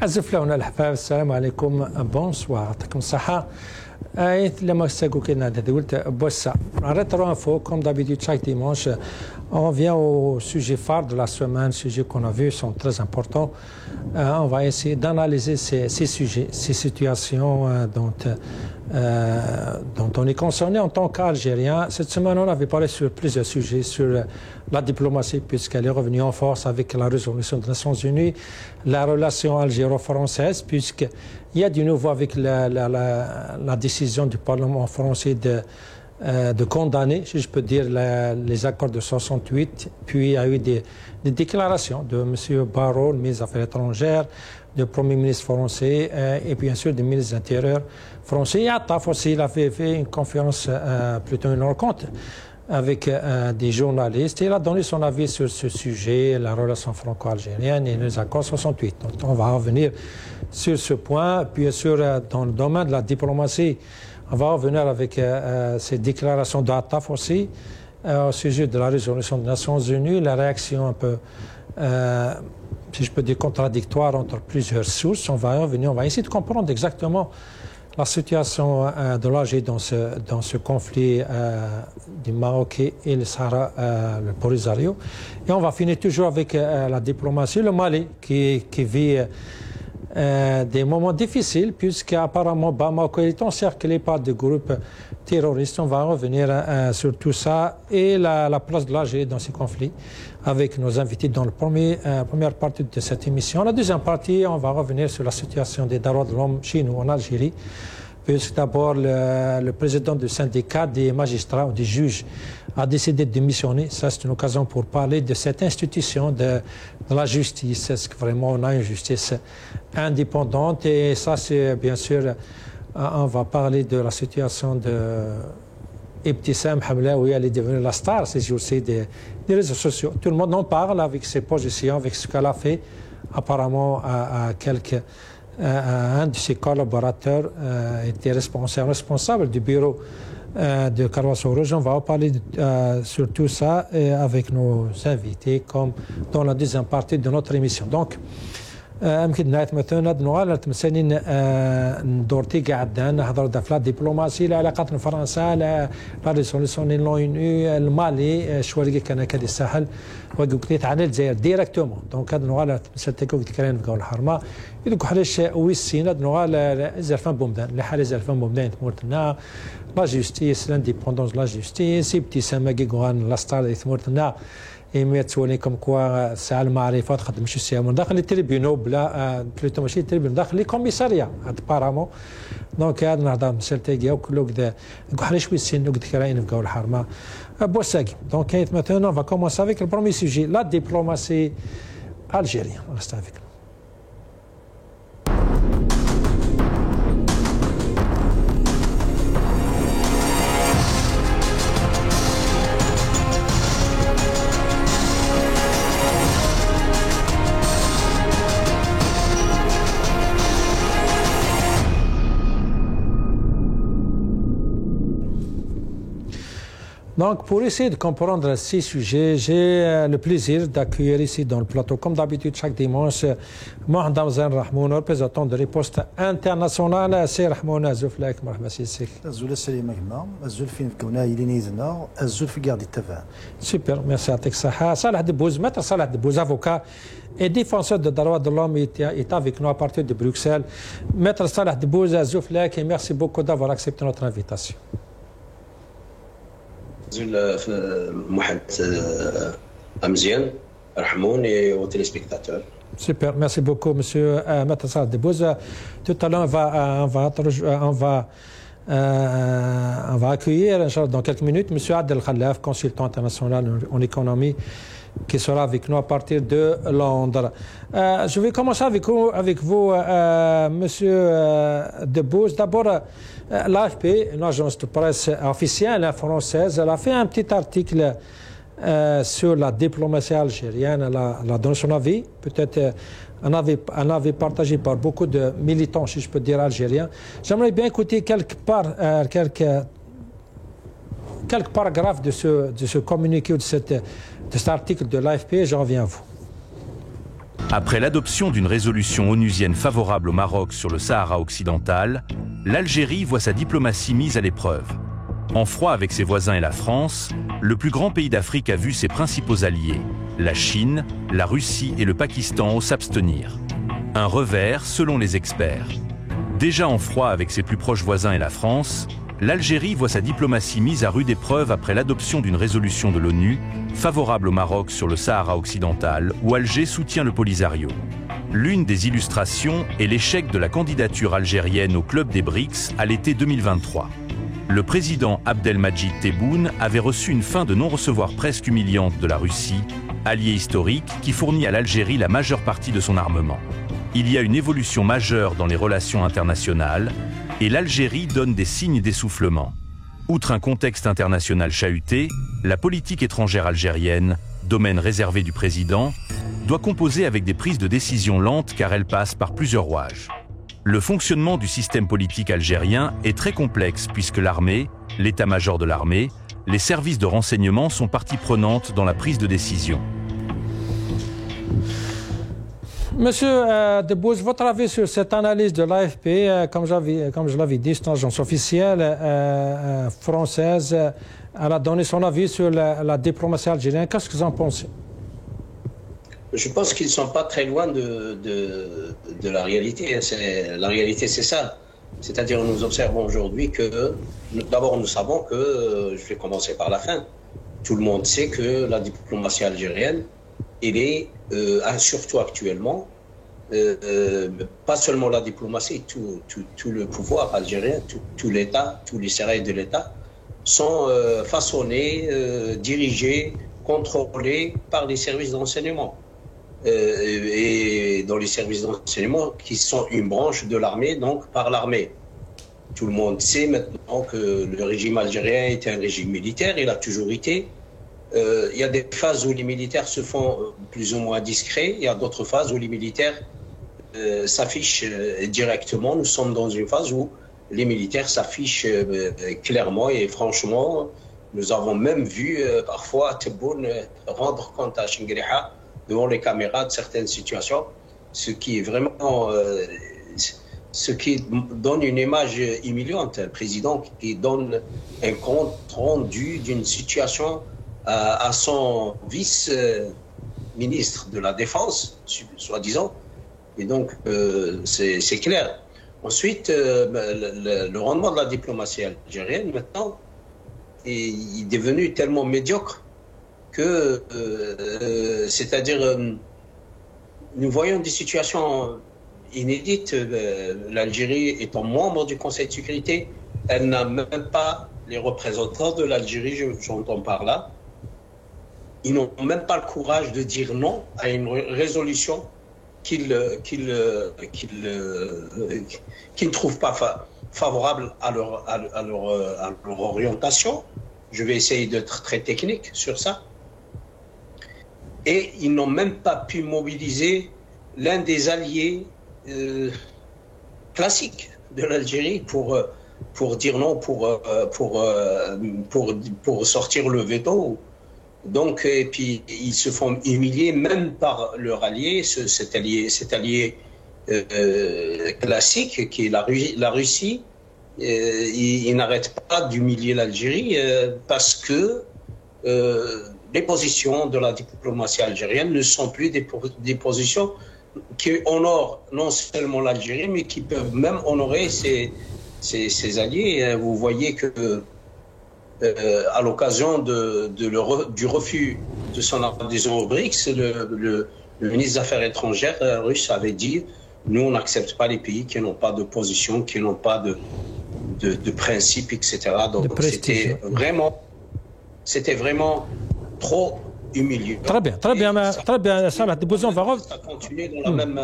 أزفلونا الحباب السلام عليكم بونسوار يعطيكم الصحة. لما ساقوكينا دولت بوسا. Rétro Info, comme d'habitude chaque dimanche, on vient au sujet phare de la semaine, sujets qu'on a vus sont très importants. On va essayer d'analyser ces sujets, ces situations dont on est concerné en tant qu'Algérien. Cette semaine, on avait parlé sur plusieurs sujets, sur la diplomatie, puisqu'elle est revenue en force avec la résolution des Nations Unies, la relation algéro-française, puisqu'il y a du nouveau avec la décision du Parlement français de condamner, si je peux dire, les accords de 68. Puis il y a eu des déclarations de M. Barrot, le ministre des Affaires étrangères, du Premier ministre français et bien sûr du ministre de l'Intérieur français. Et Attaf aussi, il avait fait une conférence, plutôt une rencontre avec des journalistes. Et il a donné son avis sur ce sujet, la relation franco-algérienne et les accords 68. Donc on va revenir sur ce point. Puis bien sûr, dans le domaine de la diplomatie, on va revenir avec ces déclarations d'Attaf aussi au sujet de la résolution des Nations Unies, la réaction un peu, si je peux dire, contradictoire entre plusieurs sources. On va revenir, on va essayer de comprendre exactement la situation de l'Algérie dans ce conflit du Maroc et le Sahara, le Polisario. Et on va finir toujours avec la diplomatie, le Mali qui vit des moments difficiles, puisqu'apparemment Bamako est encerclé par des groupes terroristes. On va revenir sur tout ça et la place de l'Algérie dans ces conflits avec nos invités dans la première partie de cette émission. La deuxième partie, on va revenir sur la situation des droits de l'homme chez nous en Algérie, puisque d'abord le président du syndicat des magistrats ou des juges a décidé de démissionner. Ça, c'est une occasion pour parler de cette institution de la justice. Est-ce que vraiment on a une justice indépendante? Et ça, c'est bien sûr, on va parler de la situation de Ibtissam Hamlaoui. Elle est devenue la star ces jours-ci des réseaux sociaux. Tout le monde en parle avec ses positions, avec ce qu'elle a fait. Apparemment, un de ses collaborateurs était responsable du bureau de Carlos Rouge. On va en parler sur tout ça avec nos invités, comme dans la deuxième partie de notre émission. Donc, يمكن نهاية مثلا نوال تمسنين دورتي قاعدة نهضر دفلا دبلوماسي العلاقات فرنسا لا ريسوليسيون لونو المالي شوالي كان كادي الساحل وقلت عن الجزائر ديريكتومون دونك هاد نوال تمسلتكو قلت كلام في الحرمة يدك حلاش ويسين هاد نوال زرفان بومدان لحال زرفان بومدان تمورتنا لا جوستيس لانديبوندونس لا جوستيس ابتسامة كيغوان لا ستار تمورتنا إيميت تولي كم كوا ساعة المعرفة تخدم شو السيام من داخل التريبيونو بلا بلوتو ماشي التريبيونو داخل لي كوميساريا هاد بارامون دونك هاد نهضر مسلتيكيا وكلو كذا نقول شوي السن وكذا كراين نبقاو الحرمة بوساكي دونك كاينت مثلا on va commencer avec le premier sujet la diplomatie algérienne on reste avec nous. Donc, pour essayer de comprendre ces sujets, j'ai le plaisir d'accueillir ici dans le plateau, comme d'habitude, chaque dimanche, Mohamed Hamzan Rahmoun, représentant de Riposte Internationale. C'est Rahmoun Azouflak, marhaba sisik. Azoul Salima Gma, Azoul fin Kouna, Ilinizna, Azoul Figardi Tava. Super, merci à Texaha. Salah Debouz, maître Salah Debouz, avocat et défenseur des droits de l'homme, est avec nous à partir de Bruxelles. Maître Salah Debouz, Azouflak, et merci beaucoup d'avoir accepté notre invitation. Mohamed Hamzian, Rahmoun et aux téléspectateurs. Super, merci beaucoup, monsieur Maître Salah Debouz. Tout à l'heure, on va accueillir dans quelques minutes monsieur Adel Khalaf, consultant international en économie, qui sera avec nous à partir de Londres. Je vais commencer avec vous monsieur Debouz. D'abord, l'AFP, une agence de presse officielle française, elle a fait un petit article sur la diplomatie algérienne. Elle a donné son avis, peut-être un avis partagé par beaucoup de militants, si je peux dire, algériens. J'aimerais bien écouter quelques paragraphes de ce communiqué ou de cet article de l'AFP. Je reviens à vous. Après l'adoption d'une résolution onusienne favorable au Maroc sur le Sahara occidental, l'Algérie voit sa diplomatie mise à l'épreuve. En froid avec ses voisins et la France, le plus grand pays d'Afrique a vu ses principaux alliés, la Chine, la Russie et le Pakistan, s'abstenir. Un revers selon les experts. Déjà en froid avec ses plus proches voisins et la France, l'Algérie voit sa diplomatie mise à rude épreuve après l'adoption d'une résolution de l'ONU favorable au Maroc sur le Sahara occidental, où Alger soutient le Polisario. L'une des illustrations est l'échec de la candidature algérienne au club des BRICS à l'été 2023. Le président Abdelmadjid Tebboune avait reçu une fin de non-recevoir presque humiliante de la Russie, allié historique qui fournit à l'Algérie la majeure partie de son armement. Il y a une évolution majeure dans les relations internationales et l'Algérie donne des signes d'essoufflement. Outre un contexte international chahuté, la politique étrangère algérienne, domaine réservé du président, doit composer avec des prises de décision lentes car elle passe par plusieurs rouages. Le fonctionnement du système politique algérien est très complexe puisque l'armée, l'état-major de l'armée, les services de renseignement sont partie prenante dans la prise de décision. Monsieur Debbouze, votre avis sur cette analyse de l'AFP, comme je l'avais dit, c'est une agence officielle française, elle a donné son avis sur la diplomatie algérienne. Qu'est-ce que vous en pensez? Je pense qu'ils ne sont pas très loin de la réalité. La réalité, c'est ça. C'est-à-dire, nous observons aujourd'hui que, d'abord, nous savons que, je vais commencer par la fin, tout le monde sait que la diplomatie algérienne, elle est, surtout actuellement, pas seulement la diplomatie, tout le pouvoir algérien, tout l'État, tous les services de l'État sont façonnés, dirigés, contrôlés par les services d'enseignement. Et dans les services d'enseignement qui sont une branche de l'armée, donc par l'armée. Tout le monde sait maintenant que le régime algérien est un régime militaire, il a toujours été. Il y a des phases où les militaires se font plus ou moins discrets, il y a d'autres phases où les militaires s'affichent directement. Nous sommes dans une phase où les militaires s'affichent clairement et franchement. Nous avons même vu parfois Tebboune rendre compte à Chinguiriha devant les caméras de certaines situations, ce qui est vraiment, ce qui donne une image humiliante. Un président qui donne un compte rendu d'une situation à son vice-ministre de la Défense, soi-disant. Et donc, c'est clair. Ensuite, le rendement de la diplomatie algérienne, maintenant, est devenu tellement médiocre que, c'est-à-dire, nous voyons des situations inédites. L'Algérie étant membre du Conseil de sécurité, elle n'a même pas les représentants de l'Algérie, j'entends par là. Ils n'ont même pas le courage de dire non à une résolution qu'ils ne trouvent pas favorable à leur orientation. Je vais essayer d'être très technique sur ça. Et ils n'ont même pas pu mobiliser l'un des alliés classiques de l'Algérie pour dire non, pour sortir le veto. Donc, et puis ils se font humilier même par leur allié, cet allié classique qui est la Russie. Il n'arrête pas d'humilier l'Algérie parce que les positions de la diplomatie algérienne ne sont plus des positions qui honorent non seulement l'Algérie, mais qui peuvent même honorer ses alliés. Vous voyez que à l'occasion du refus de son adhésion au BRICS, le ministre des Affaires étrangères russe avait dit « Nous, on n'accepte pas les pays qui n'ont pas de position, qui n'ont pas de principe, etc. » Donc c'était vraiment trop humiliant. Très bien, Salah Debbouze, on va revenir. Ça continue dans la même...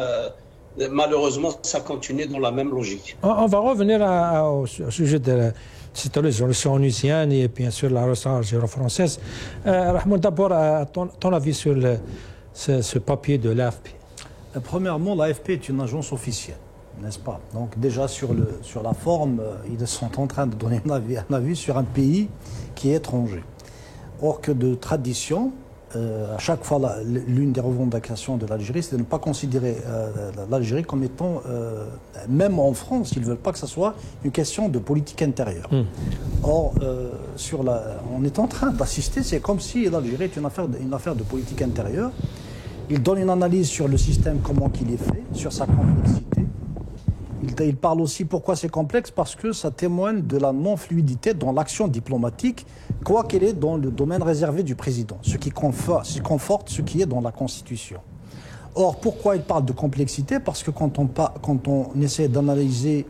malheureusement, ça continue dans la même logique. On va revenir au sujet de cette résolution onusienne et bien sûr la résolution algéro-française. Rahmoun, d'abord, ton avis sur ce papier de l'AFP. Premièrement, l'AFP est une agence officielle, n'est-ce pas? Donc déjà sur la forme, ils sont en train de donner un avis sur un pays qui est étranger. Or que de tradition, à chaque fois, l'une des revendications de l'Algérie, c'est de ne pas considérer l'Algérie comme étant, même en France, ils ne veulent pas que ce soit une question de politique intérieure. Or, on est en train d'assister, c'est comme si l'Algérie est une affaire de politique intérieure. Il donne une analyse sur le système, comment il est fait, sur sa complexité. Il parle aussi pourquoi c'est complexe, parce que ça témoigne de la non-fluidité dans l'action diplomatique, quoi qu'elle est dans le domaine réservé du président, ce qui conforte ce qui est dans la Constitution. Or, pourquoi il parle de complexité? Parce que quand on essaie d'analyser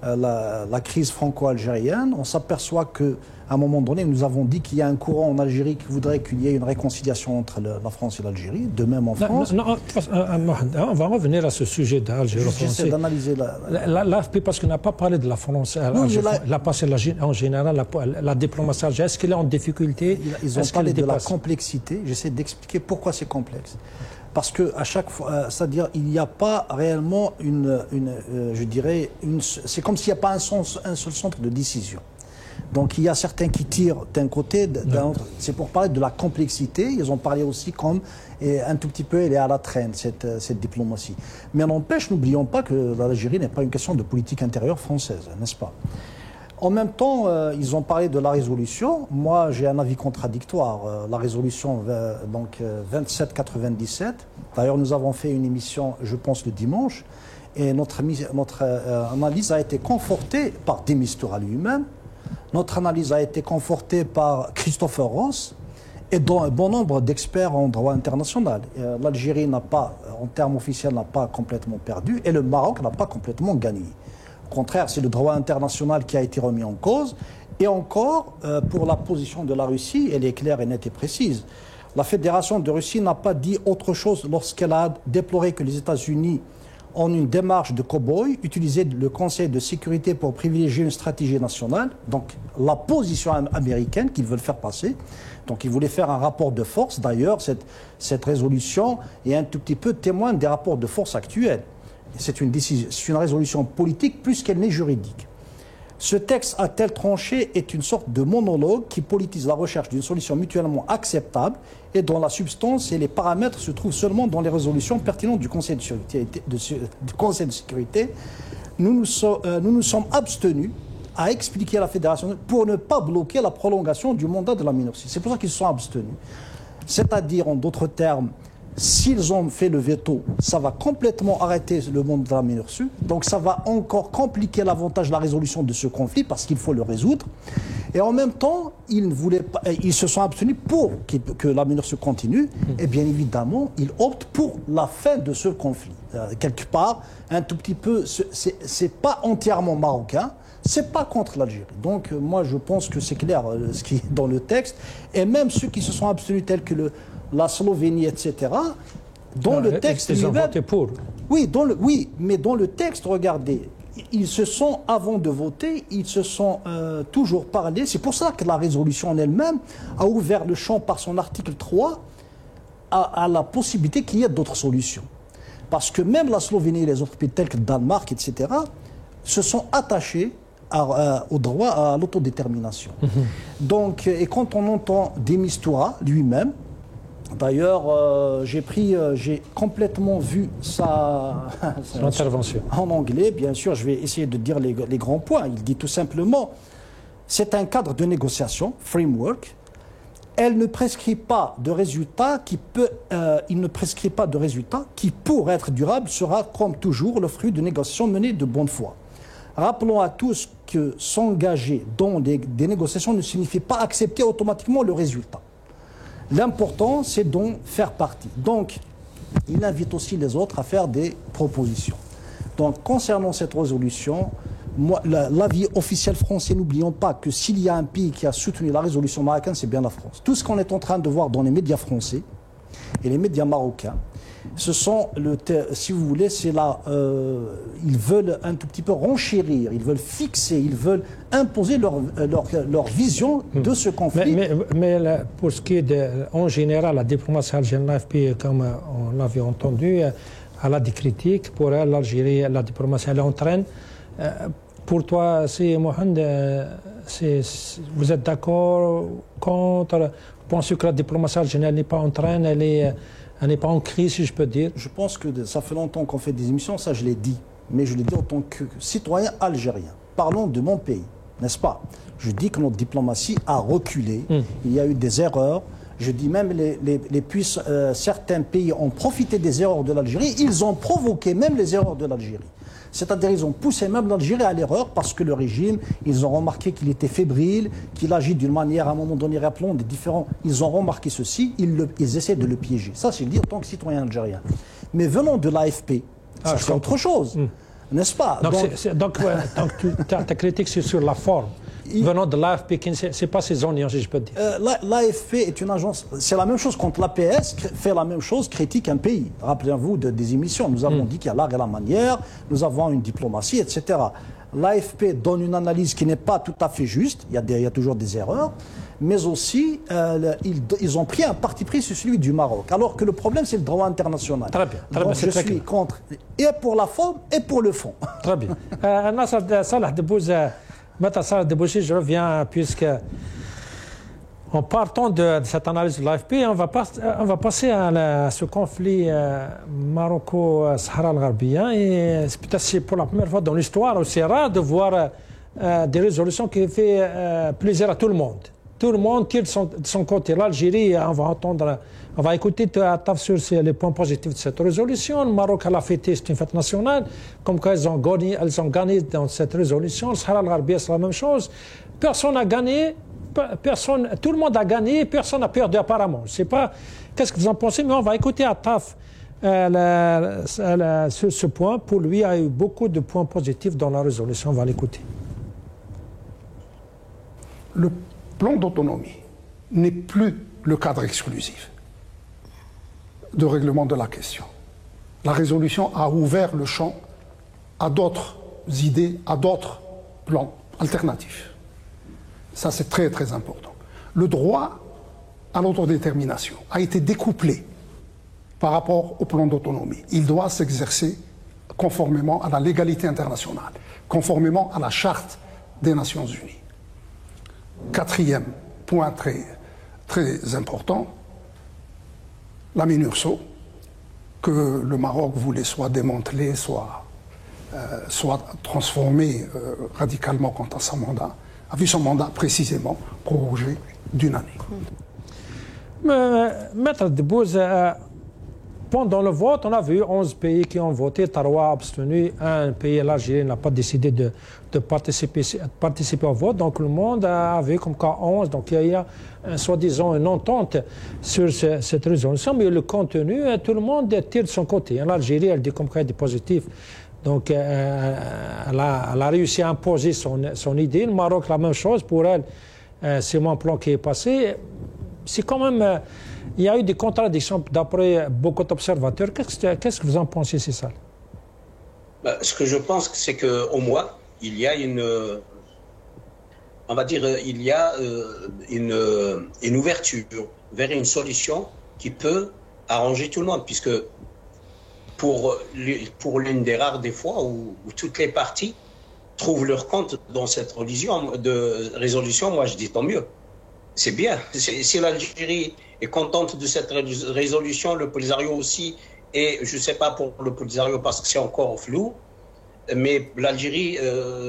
la crise franco-algérienne, on s'aperçoit qu'à un moment donné, nous avons dit qu'il y a un courant en Algérie qui voudrait qu'il y ait une réconciliation entre la France et l'Algérie, de même en France. Non, on va revenir à ce sujet d'Algérie-français. J'essaie d'analyser l'AFP, parce qu'on n'a pas parlé de la France. Il a passé en général la diplomatie algérienne. Est-ce qu'elle est en difficulté? Ils ont parlé de la complexité. J'essaie d'expliquer pourquoi c'est complexe. Parce qu'à chaque fois, c'est-à-dire, il n'y a pas réellement c'est comme s'il n'y a pas un seul centre de décision. Donc il y a certains qui tirent d'un côté, d'un autre. C'est pour parler de la complexité. Ils ont parlé aussi comme, un tout petit peu, elle est à la traîne, cette diplomatie. Mais n'empêche, n'oublions pas que l'Algérie n'est pas une question de politique intérieure française, n'est-ce pas? En même temps, ils ont parlé de la résolution. Moi, j'ai un avis contradictoire. La résolution 2797. D'ailleurs, nous avons fait une émission, je pense, le dimanche. Et notre analyse a été confortée par Demistura lui-même. Notre analyse a été confortée par Christopher Ross et un bon nombre d'experts en droit international. L'Algérie n'a pas, en termes officiels, n'a pas complètement perdu et le Maroc n'a pas complètement gagné. Au contraire, c'est le droit international qui a été remis en cause. Et encore, pour la position de la Russie, elle est claire et nette et précise. La Fédération de Russie n'a pas dit autre chose lorsqu'elle a déploré que les États-Unis, en une démarche de cow-boy, utilisaient le Conseil de sécurité pour privilégier une stratégie nationale. Donc, la position américaine qu'ils veulent faire passer. Donc, ils voulaient faire un rapport de force. D'ailleurs, cette résolution est un tout petit peu témoin des rapports de force actuels. C'est une résolution politique plus qu'elle n'est juridique. Ce texte à tel tranché est une sorte de monologue qui politise la recherche d'une solution mutuellement acceptable et dont la substance et les paramètres se trouvent seulement dans les résolutions pertinentes du Conseil de sécurité. Nous nous sommes abstenus à expliquer à la Fédération pour ne pas bloquer la prolongation du mandat de la MINURSI. C'est pour ça qu'ils se sont abstenus. C'est-à-dire, en d'autres termes, s'ils ont fait le veto, ça va complètement arrêter le monde de la MINURSI. Donc ça va encore compliquer davantage la résolution de ce conflit parce qu'il faut le résoudre. Et en même temps, ils se sont abstenus pour que la MINURSI continue. Et bien évidemment, ils optent pour la fin de ce conflit. Quelque part, un tout petit peu, c'est pas entièrement marocain. C'est pas contre l'Algérie. Donc moi je pense que c'est clair ce qui est dans le texte. Et même ceux qui se sont abstenus tels que la Slovénie, etc., dans le texte... Ils ont voté pour. Oui, mais dans le texte, regardez, ils se sont, avant de voter, ils se sont toujours parlé. C'est pour ça que la résolution en elle-même a ouvert le champ par son article 3 à la possibilité qu'il y ait d'autres solutions. Parce que même la Slovénie et les autres pays tels que le Danemark, etc., se sont attachés au droit à l'autodétermination. Donc, et quand on entend Demistura lui-même, d'ailleurs, j'ai complètement vu sa intervention en anglais. Bien sûr, je vais essayer de dire les grands points. Il dit tout simplement, c'est un cadre de négociation, framework. Elle ne prescrit pas de résultat il ne prescrit pas de résultat qui, pour être durable, sera comme toujours le fruit de négociations menées de bonne foi. Rappelons à tous que s'engager dans des négociations ne signifie pas accepter automatiquement le résultat. L'important, c'est d'en faire partie. Donc, il invite aussi les autres à faire des propositions. Donc, concernant cette résolution, l'avis officiel français, n'oublions pas que s'il y a un pays qui a soutenu la résolution marocaine, c'est bien la France. Tout ce qu'on est en train de voir dans les médias français et les médias marocains, ce sont, si vous voulez, c'est là, ils veulent un tout petit peu renchérir, ils veulent fixer, ils veulent imposer leur vision de ce conflit. Mais pour ce qui est en général, la diplomatie algérienne, l'AFP, comme on l'avait entendu, elle a des critiques. Pour elle, l'Algérie, la diplomatie, elle entraîne. pour toi, Mohamed, vous êtes d'accord, contre? Vous pensez que la diplomatie algérienne n'est pas en train, elle n'est pas en crise, si je peux dire? Je pense que ça fait longtemps qu'on fait des émissions, ça je l'ai dit. Mais je l'ai dit en tant que citoyen algérien. Parlons de mon pays, n'est-ce pas? Je dis que notre diplomatie a reculé. Il y a eu des erreurs. Je dis même certains pays ont profité des erreurs de l'Algérie. Ils ont provoqué même les erreurs de l'Algérie. C'est-à-dire ils ont poussé même l'Algérie à l'erreur parce que le régime, ils ont remarqué qu'il était fébrile, qu'il agit d'une manière à un moment donné, rappelons des différents. Ils ont remarqué ceci, ils essaient de le piéger. Ça, c'est le dire en tant que citoyen algérien. Mais venant de l'AFP, c'est autre chose, n'est-ce pas? Donc ta critique, c'est sur la forme. Venant de l'AFP, ce n'est pas ses oignons, si je peux dire. L'AFP est une agence, c'est la même chose quand l'APS fait la même chose, critique un pays. Rappelez-vous des émissions, nous avons dit qu'il y a l'art et la manière, nous avons une diplomatie, etc. L'AFP donne une analyse qui n'est pas tout à fait juste, il y a toujours des erreurs, mais aussi ils ont pris un parti pris sur celui du Maroc, alors que le problème c'est le droit international. Très bien. Donc je suis contre, et pour la forme et pour le fond. Très bien. Salah Debbouz, je reviens, puisque en partant de cette analyse de l'AFP, on va passer à ce conflit maroco-sahara-gharbien. Et peut-être pour la première fois dans l'histoire, c'est rare de voir des résolutions qui font plaisir à tout le monde. Tout le monde tire de son côté. L'Algérie, on va écouter sur les points positifs de cette résolution. Le Maroc l'a fêté, c'est une fête nationale. Comme quoi elles ont gagné dans cette résolution. Le Sahara al-Gharbia, c'est la même chose. Personne n'a gagné, tout le monde a gagné, personne n'a perdu apparemment. Je ne sais pas qu'est-ce que vous en pensez, mais on va écouter Attaf sur ce point. Pour lui, il y a eu beaucoup de points positifs dans la résolution. On va l'écouter. Le plan d'autonomie n'est plus le cadre exclusif de règlement de la question. La résolution a ouvert le champ à d'autres idées, à d'autres plans alternatifs. Ça, c'est très, très important. Le droit à l'autodétermination a été découplé par rapport au plan d'autonomie. Il doit s'exercer conformément à la légalité internationale, conformément à la Charte des Nations Unies. Quatrième point très, très important, la MINURSO, que le Maroc voulait soit démanteler, soit transformer radicalement quant à son mandat, a vu son mandat précisément prorogé d'une année. Maître Debbouz, pendant le vote, on a vu 11 pays qui ont voté, 3 abstenus, un pays, l'Algérie, n'a pas décidé de participer au vote. Donc le monde a vu comme cas 11. Donc il y a soi-disant une entente sur cette résolution, mais le contenu, tout le monde tire de son côté. L'Algérie, elle dit comme cas des positifs. Donc elle a réussi à imposer son idée. Le Maroc, la même chose pour elle. C'est mon plan qui est passé. C'est quand même... il y a eu des contradictions d'après beaucoup d'observateurs. Qu'est-ce que vous en pensez, c'est ça? Ce que je pense, c'est qu'au moins, il y a on va dire, il y a une ouverture vers une solution qui peut arranger tout le monde, puisque pour l'une des rares des fois où toutes les parties trouvent leur compte dans cette résolution, moi je dis tant mieux. C'est bien. Si l'Algérie est contente de cette résolution, le Polisario aussi, et je ne sais pas pour le Polisario parce que c'est encore flou, mais l'Algérie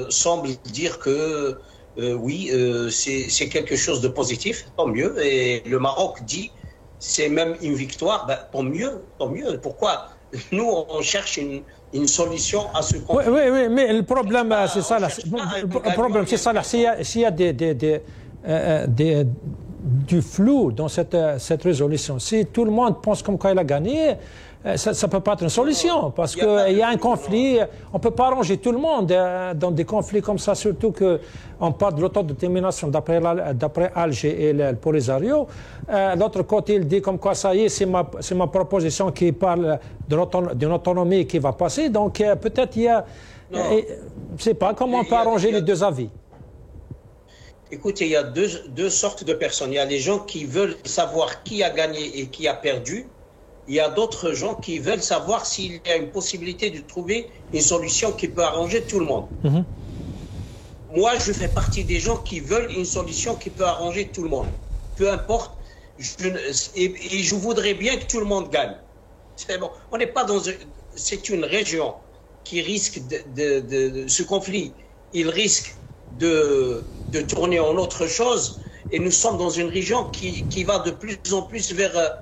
semble dire que oui, c'est quelque chose de positif, tant mieux. Et le Maroc dit c'est même une victoire, tant mieux. Pourquoi? Nous, on cherche une solution à ce conflit. Oui, mais le problème, c'est ça. Le problème, c'est ça. S'il y a du flou dans cette résolution, si tout le monde pense comme quoi il a gagné, ça ne peut pas être une solution, parce qu'il y a un conflit, on ne peut pas arranger tout le monde dans des conflits comme ça, surtout qu'on parle de l'autodétermination d'après Alger et le Polisario. L'autre côté, il dit comme quoi ça y est, c'est ma proposition qui parle d'une autonomie qui va passer, donc peut-être il y a... je ne sais pas comment on peut arranger les deux avis. Écoutez, il y a deux sortes de personnes. Il y a les gens qui veulent savoir qui a gagné et qui a perdu. Il y a d'autres gens qui veulent savoir s'il y a une possibilité de trouver une solution qui peut arranger tout le monde. moi, je fais partie des gens qui veulent une solution qui peut arranger tout le monde. Peu importe. Et je voudrais bien que tout le monde gagne. C'est bon. On n'est pas dans... C'est une région qui risque ce conflit. Il risque de tourner en autre chose. Et nous sommes dans une région qui va de plus en plus vers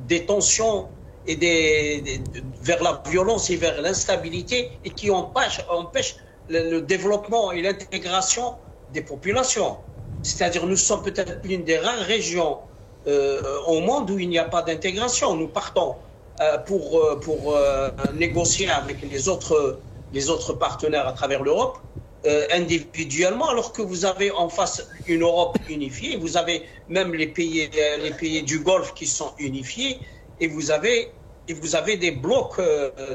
des tensions et vers la violence et vers l'instabilité et qui empêche le développement et l'intégration des populations. C'est-à-dire nous sommes peut-être l'une des rares régions au monde où il n'y a pas d'intégration. Nous partons pour négocier avec les autres partenaires à travers l'Europe individuellement, alors que vous avez en face une Europe unifiée, vous avez même les pays du Golfe qui sont unifiés, et vous avez des blocs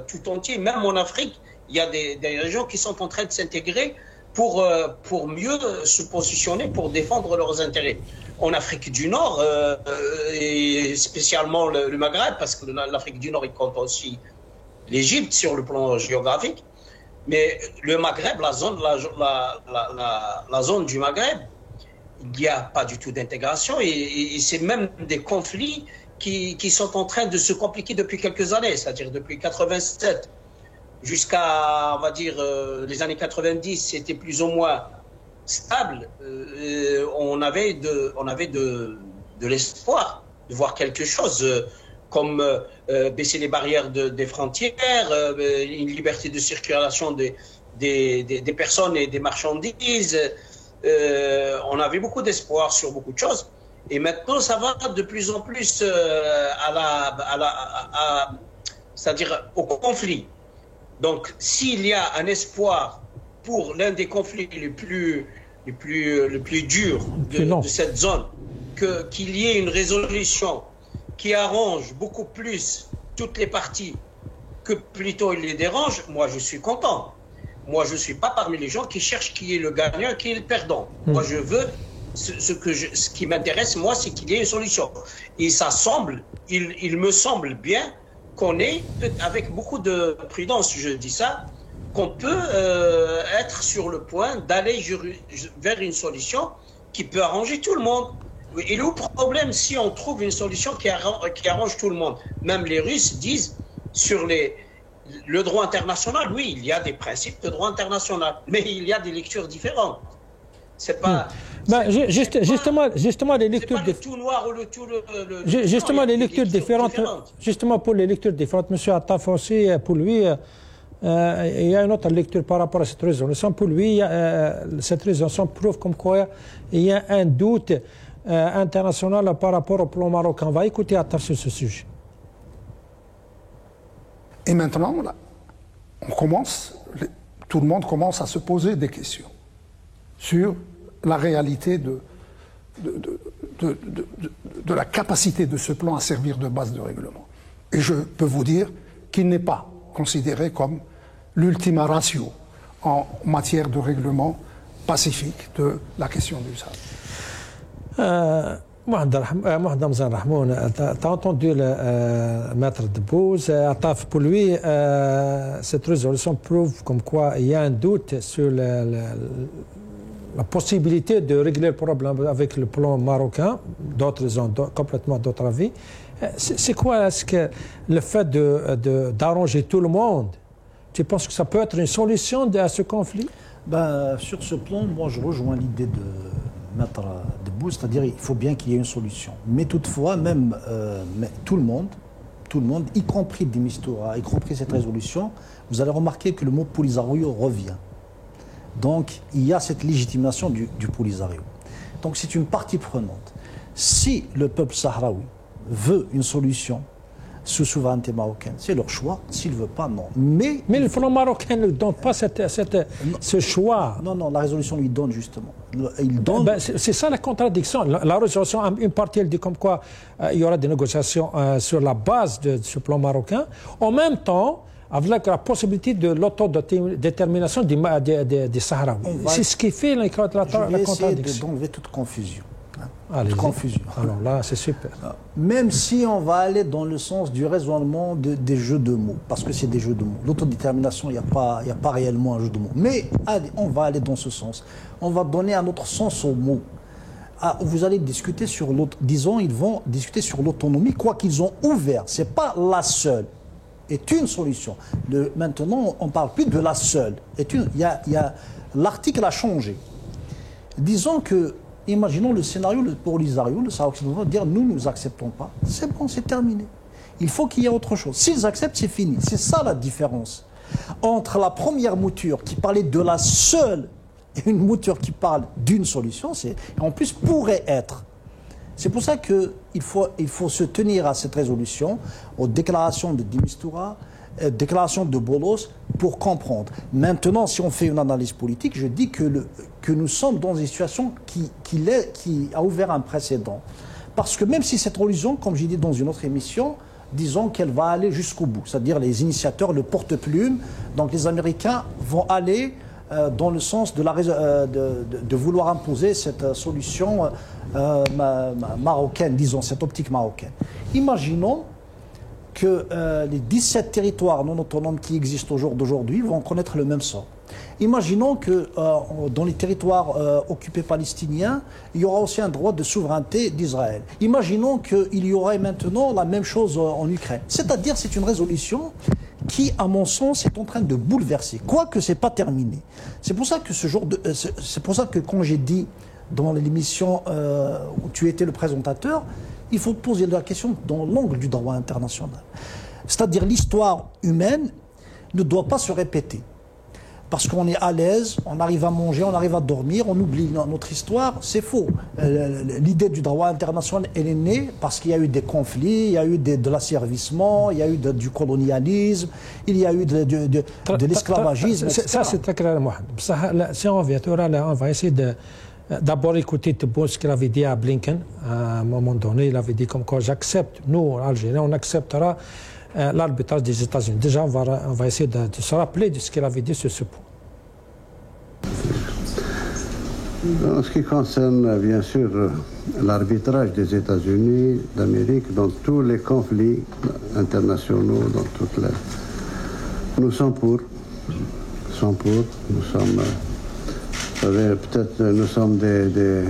tout entiers. Même en Afrique, il y a des régions qui sont en train de s'intégrer pour mieux se positionner, pour défendre leurs intérêts. En Afrique du Nord, et spécialement le Maghreb, parce que l'Afrique du Nord, il compte aussi l'Égypte sur le plan géographique, mais le Maghreb, la zone du Maghreb, il n'y a pas du tout d'intégration et c'est même des conflits qui sont en train de se compliquer depuis quelques années, c'est-à-dire depuis 87 jusqu'à, on va dire, les années 90, c'était plus ou moins stable. On avait de l'espoir de voir quelque chose comme baisser les barrières des frontières, une liberté de circulation des personnes et des marchandises. On avait beaucoup d'espoir sur beaucoup de choses. Et maintenant, ça va de plus en plus c'est-à-dire au conflit. Donc, s'il y a un espoir pour l'un des conflits les plus durs de cette zone, qu'il y ait une résolution qui arrange beaucoup plus toutes les parties que plutôt il les dérange, moi je suis content. Moi je ne suis pas parmi les gens qui cherchent qui est le gagnant, qui est le perdant. Moi je veux, ce qui m'intéresse moi, c'est qu'il y ait une solution. Et ça semble, il me semble bien qu'on est, avec beaucoup de prudence, je dis ça, qu'on peut être sur le point d'aller vers une solution qui peut arranger tout le monde. Et le problème, si on trouve une solution qui arrange tout le monde, même les Russes disent sur le droit international, oui, il y a des principes de droit international, mais il y a des lectures différentes. C'est pas... Justement, les lectures... C'est pas le tout noir ou le tout... Justement, les lectures différentes. Justement, pour les lectures différentes, M. Attaf aussi, pour lui, il y a une autre lecture par rapport à cette résolution. Pour lui, cette résolution prouve comme quoi il y a un doute international par rapport au plan marocain. On va écouter Attaf sur ce sujet. Et maintenant, là, tout le monde commence à se poser des questions sur la réalité de la capacité de ce plan à servir de base de règlement. Et je peux vous dire qu'il n'est pas considéré comme l'ultima ratio en matière de règlement pacifique de la question du Sahel. Mohamed Hamzan Rahmoun, tu as entendu le maître Debbouze. Pour lui, cette résolution prouve comme quoi il y a un doute sur la possibilité de régler le problème avec le plan marocain. D'autres ont complètement d'autres avis. C'est quoi le fait d'arranger tout le monde? Tu penses que ça peut être une solution à ce conflit? Sur ce plan, moi je rejoins l'idée de Maître Debbouze, c'est-à-dire il faut bien qu'il y ait une solution. Mais toutefois, même tout le monde, y compris de Mistura, y compris cette résolution, vous allez remarquer que le mot Polisario revient. Donc il y a cette légitimation du Polisario. Donc c'est une partie prenante. Si le peuple sahraoui veut une solution sous souveraineté marocaine, c'est leur choix. S'il ne veut pas, non. Mais le plan marocain ne donne pas ce choix. Non, la résolution lui donne justement. Il donne... c'est ça la contradiction. La résolution, une partie, elle dit comme quoi il y aura des négociations sur la base de ce plan marocain. En même temps, avec la possibilité de l'autodétermination des Sahraouis. C'est ce qui fait la contradiction. Je vais essayer d'enlever toute confusion. de confusion. Alors là, c'est super. Même si on va aller dans le sens du raisonnement des jeux de mots, parce que c'est des jeux de mots. L'autodétermination, il n'y a pas réellement un jeu de mots. Mais allez, on va aller dans ce sens. On va donner un autre sens aux mots. Vous allez discuter sur l'autre. Disons, ils vont discuter sur l'autonomie, quoi qu'ils ont ouvert. Ce n'est pas la seule. Est une solution. Maintenant, on ne parle plus de la seule. L'article a changé. Disons que, imaginons le scénario pour le Polisario, le Sahara occidental, dire nous acceptons pas. C'est bon, c'est terminé. Il faut qu'il y ait autre chose. S'ils acceptent, c'est fini. C'est ça la différence entre la première mouture qui parlait de la seule et une mouture qui parle d'une solution, en plus pourrait être. C'est pour ça qu'il faut se tenir à cette résolution, aux déclarations de Dimistura, déclarations de Bolos, pour comprendre. Maintenant, si on fait une analyse politique, je dis que nous sommes dans une situation qui a ouvert un précédent. Parce que même si cette religion, comme j'ai dit dans une autre émission, disons qu'elle va aller jusqu'au bout, c'est-à-dire les initiateurs, le porte-plume, donc les Américains vont aller dans le sens de vouloir imposer cette solution marocaine, disons, cette optique marocaine. Imaginons que les 17 territoires non autonomes qui existent au jour d'aujourd'hui vont connaître le même sort. Imaginons que dans les territoires occupés palestiniens, il y aura aussi un droit de souveraineté d'Israël. Imaginons qu'il y aurait maintenant la même chose en Ukraine. C'est-à-dire, c'est une résolution qui, à mon sens, est en train de bouleverser. Quoique ce n'est pas terminé. C'est pour ça que c'est pour ça que quand j'ai dit dans l'émission où tu étais le présentateur, il faut poser la question dans l'angle du droit international. C'est-à-dire l'histoire humaine ne doit pas se répéter. Parce qu'on est à l'aise, on arrive à manger, on arrive à dormir, on oublie notre histoire, c'est faux. L'idée du droit international, elle est née parce qu'il y a eu des conflits, il y a eu de l'asservissement, il y a eu du colonialisme, il y a eu de l'esclavagisme, etc. Ça, c'est très clair, Mohamed. Si on vient, on va essayer d'abord écouter ce qu'il avait dit à Blinken. À un moment donné, il avait dit comme quoi j'accepte, nous, Algériens, on acceptera l'arbitrage des États-Unis. Déjà, on va essayer de se rappeler de ce qu'il avait dit sur ce point. En ce qui concerne, bien sûr, l'arbitrage des États-Unis d'Amérique dans tous les conflits internationaux, dans toutes les... Nous sommes pour. Nous sommes pour. Nous sommes... Vous savez, peut-être nous sommes des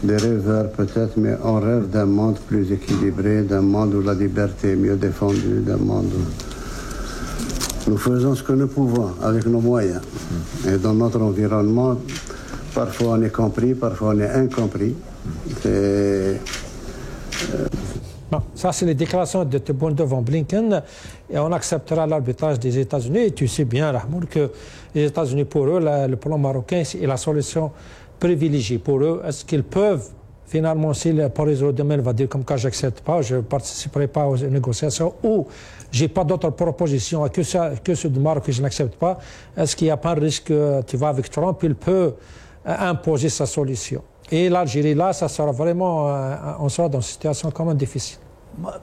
rêveurs, peut-être, mais on rêve d'un monde plus équilibré, d'un monde où la liberté est mieux défendue, d'un monde où nous faisons ce que nous pouvons avec nos moyens. Et dans notre environnement, parfois on est compris, parfois on est incompris. Bon, ça, c'est les déclarations de Tebboune devant Blinken. Et on acceptera l'arbitrage des États-Unis. Et tu sais bien, Rahmoul, que les États-Unis, pour eux, le plan marocain est la solution privilégiée. Pour eux, est-ce qu'ils peuvent, finalement, si le Paris demain va dire comme quoi j'accepte pas, je ne participerai pas aux négociations, ou j'ai pas d'autres propositions que ceux du Maroc que je n'accepte pas, est-ce qu'il n'y a pas un risque que tu vas avec Trump, il peut imposer sa solution? Et l'Algérie, là, ça sera vraiment, on sera dans une situation quand même difficile.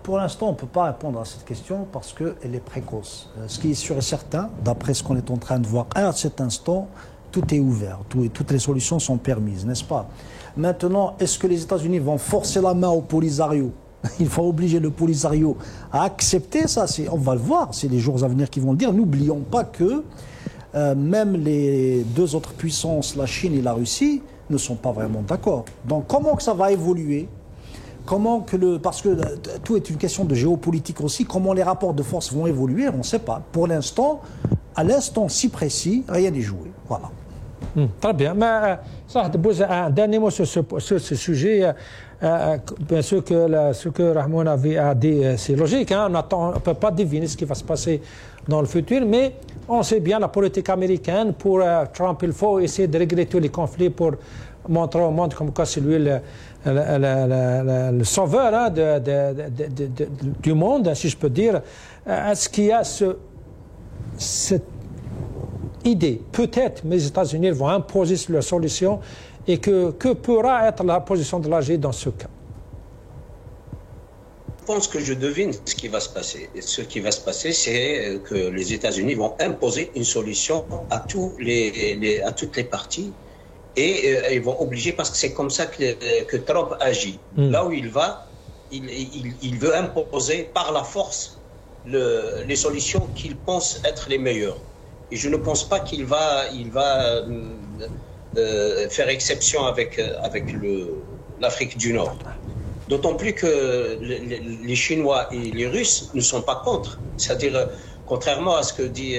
Pour l'instant, on ne peut pas répondre à cette question parce qu'elle est précoce. Ce qui est sûr et certain, d'après ce qu'on est en train de voir à cet instant, tout est ouvert, toutes les solutions sont permises, n'est-ce pas? Maintenant, est-ce que les États-Unis vont forcer la main au Polisario? Il faut obliger le Polisario à accepter ça, on va le voir, c'est les jours à venir qui vont le dire. N'oublions pas que même les deux autres puissances, la Chine et la Russie, ne sont pas vraiment d'accord. Donc comment que ça va évoluer? Parce que tout est une question de géopolitique aussi, comment les rapports de force vont évoluer, on ne sait pas. Pour l'instant, à l'instant si précis, rien n'est joué. Voilà. Très bien. Mais ça, un dernier mot sur ce sujet. Bien sûr que ce que Rahmoun avait dit, c'est logique. Hein? On ne peut pas deviner ce qui va se passer dans le futur, mais on sait bien la politique américaine. Pour Trump, il faut essayer de régler tous les conflits pour montrer au monde comme quoi c'est lui le sauveur hein, du monde, si je peux dire. Est-ce qu'il y a cette idée, peut-être, mais les États-Unis vont imposer leur solution et que pourra être la position de l'Algérie dans ce cas? Je pense que je devine ce qui va se passer. Et ce qui va se passer, c'est que les États-Unis vont imposer une solution à toutes les parties Et ils vont obliger, parce que c'est comme ça que Trump agit. Là où il va, il veut imposer par la force les solutions qu'il pense être les meilleures. Et je ne pense pas qu'il va faire exception avec l'Afrique du Nord. D'autant plus que les Chinois et les Russes ne sont pas contre. C'est-à-dire, contrairement à ce que dit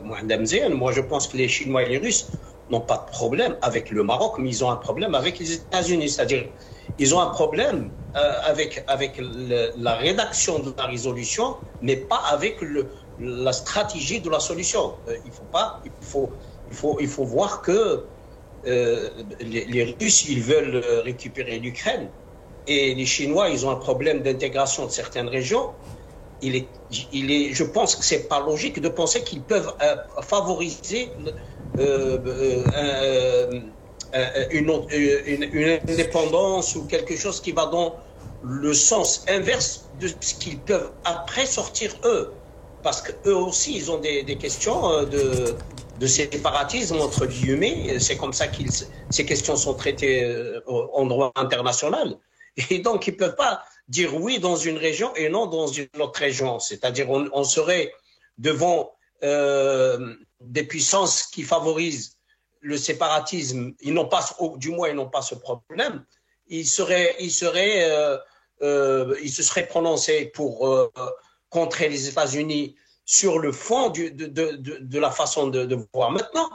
Mohamed Mziane, moi je pense que les Chinois et les Russes n'ont pas de problème avec le Maroc, mais ils ont un problème avec les États-Unis. C'est-à-dire, ils ont un problème avec la rédaction de la résolution, mais pas avec la stratégie de la solution. Il faut voir que les Russes, ils veulent récupérer l'Ukraine, et les Chinois, ils ont un problème d'intégration de certaines régions. Je pense que c'est pas logique de penser qu'ils peuvent favoriser une indépendance ou quelque chose qui va dans le sens inverse de ce qu'ils peuvent après sortir eux. Parce qu'eux aussi, ils ont des questions de séparatisme, entre guillemets. C'est comme ça que ces questions sont traitées en droit international. Et donc, ils ne peuvent pas dire oui dans une région et non dans une autre région. C'est-à-dire, on serait devant des puissances qui favorisent le séparatisme. Du moins, ils n'ont pas ce problème. Ils se seraient prononcés pour contrer les États-Unis sur le fond de la façon de voir. Maintenant,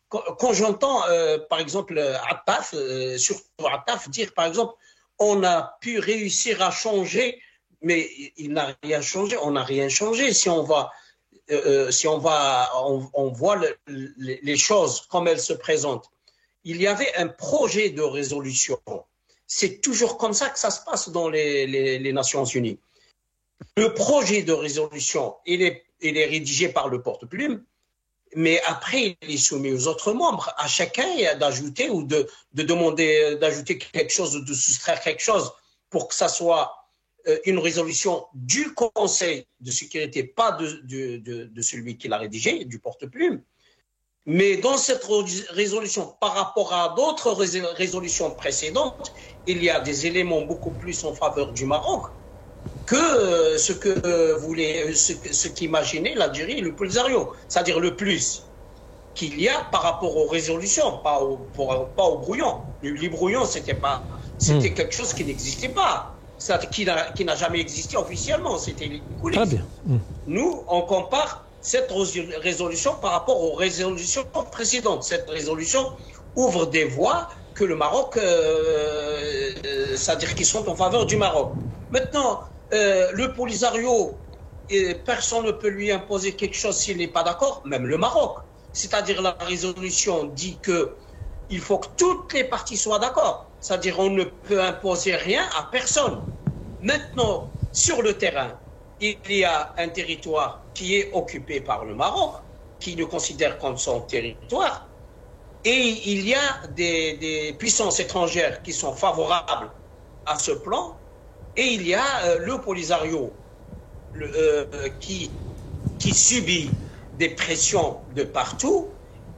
quand j'entends, par exemple, Attaf, surtout Attaf, dire, par exemple, on a pu réussir à changer, mais il n'a rien changé. On n'a rien changé. Si on voit les choses comme elles se présentent. Il y avait un projet de résolution. C'est toujours comme ça que ça se passe dans les Nations Unies. Le projet de résolution, il est rédigé par le porte-plume, mais après, il est soumis aux autres membres. À chacun d'ajouter ou de demander d'ajouter quelque chose ou de soustraire quelque chose pour que ça soit une résolution du Conseil de sécurité, pas de celui qui l'a rédigé, du porte-plume. Mais dans cette résolution, par rapport à d'autres résolutions précédentes, il y a des éléments beaucoup plus en faveur du Maroc que ce qu'imaginait l'Algérie et le Polisario, c'est-à-dire le plus qu'il y a par rapport aux résolutions, pas au brouillon. Les brouillons, c'était quelque chose qui n'existait pas, qui n'a jamais existé officiellement, c'était les coulisses. Très bien. Nous, on compare cette résolution par rapport aux résolutions précédentes. Cette résolution ouvre des voies que le Maroc, c'est-à-dire qui sont en faveur du Maroc. Maintenant, le Polisario, personne ne peut lui imposer quelque chose s'il n'est pas d'accord, même le Maroc. C'est-à-dire la résolution dit qu'il faut que toutes les parties soient d'accord. C'est-à-dire on ne peut imposer rien à personne. Maintenant, sur le terrain, il y a un territoire qui est occupé par le Maroc, qui le considère comme son territoire, et il y a des puissances étrangères qui sont favorables à ce plan, et il y a le Polisario qui subit des pressions de partout,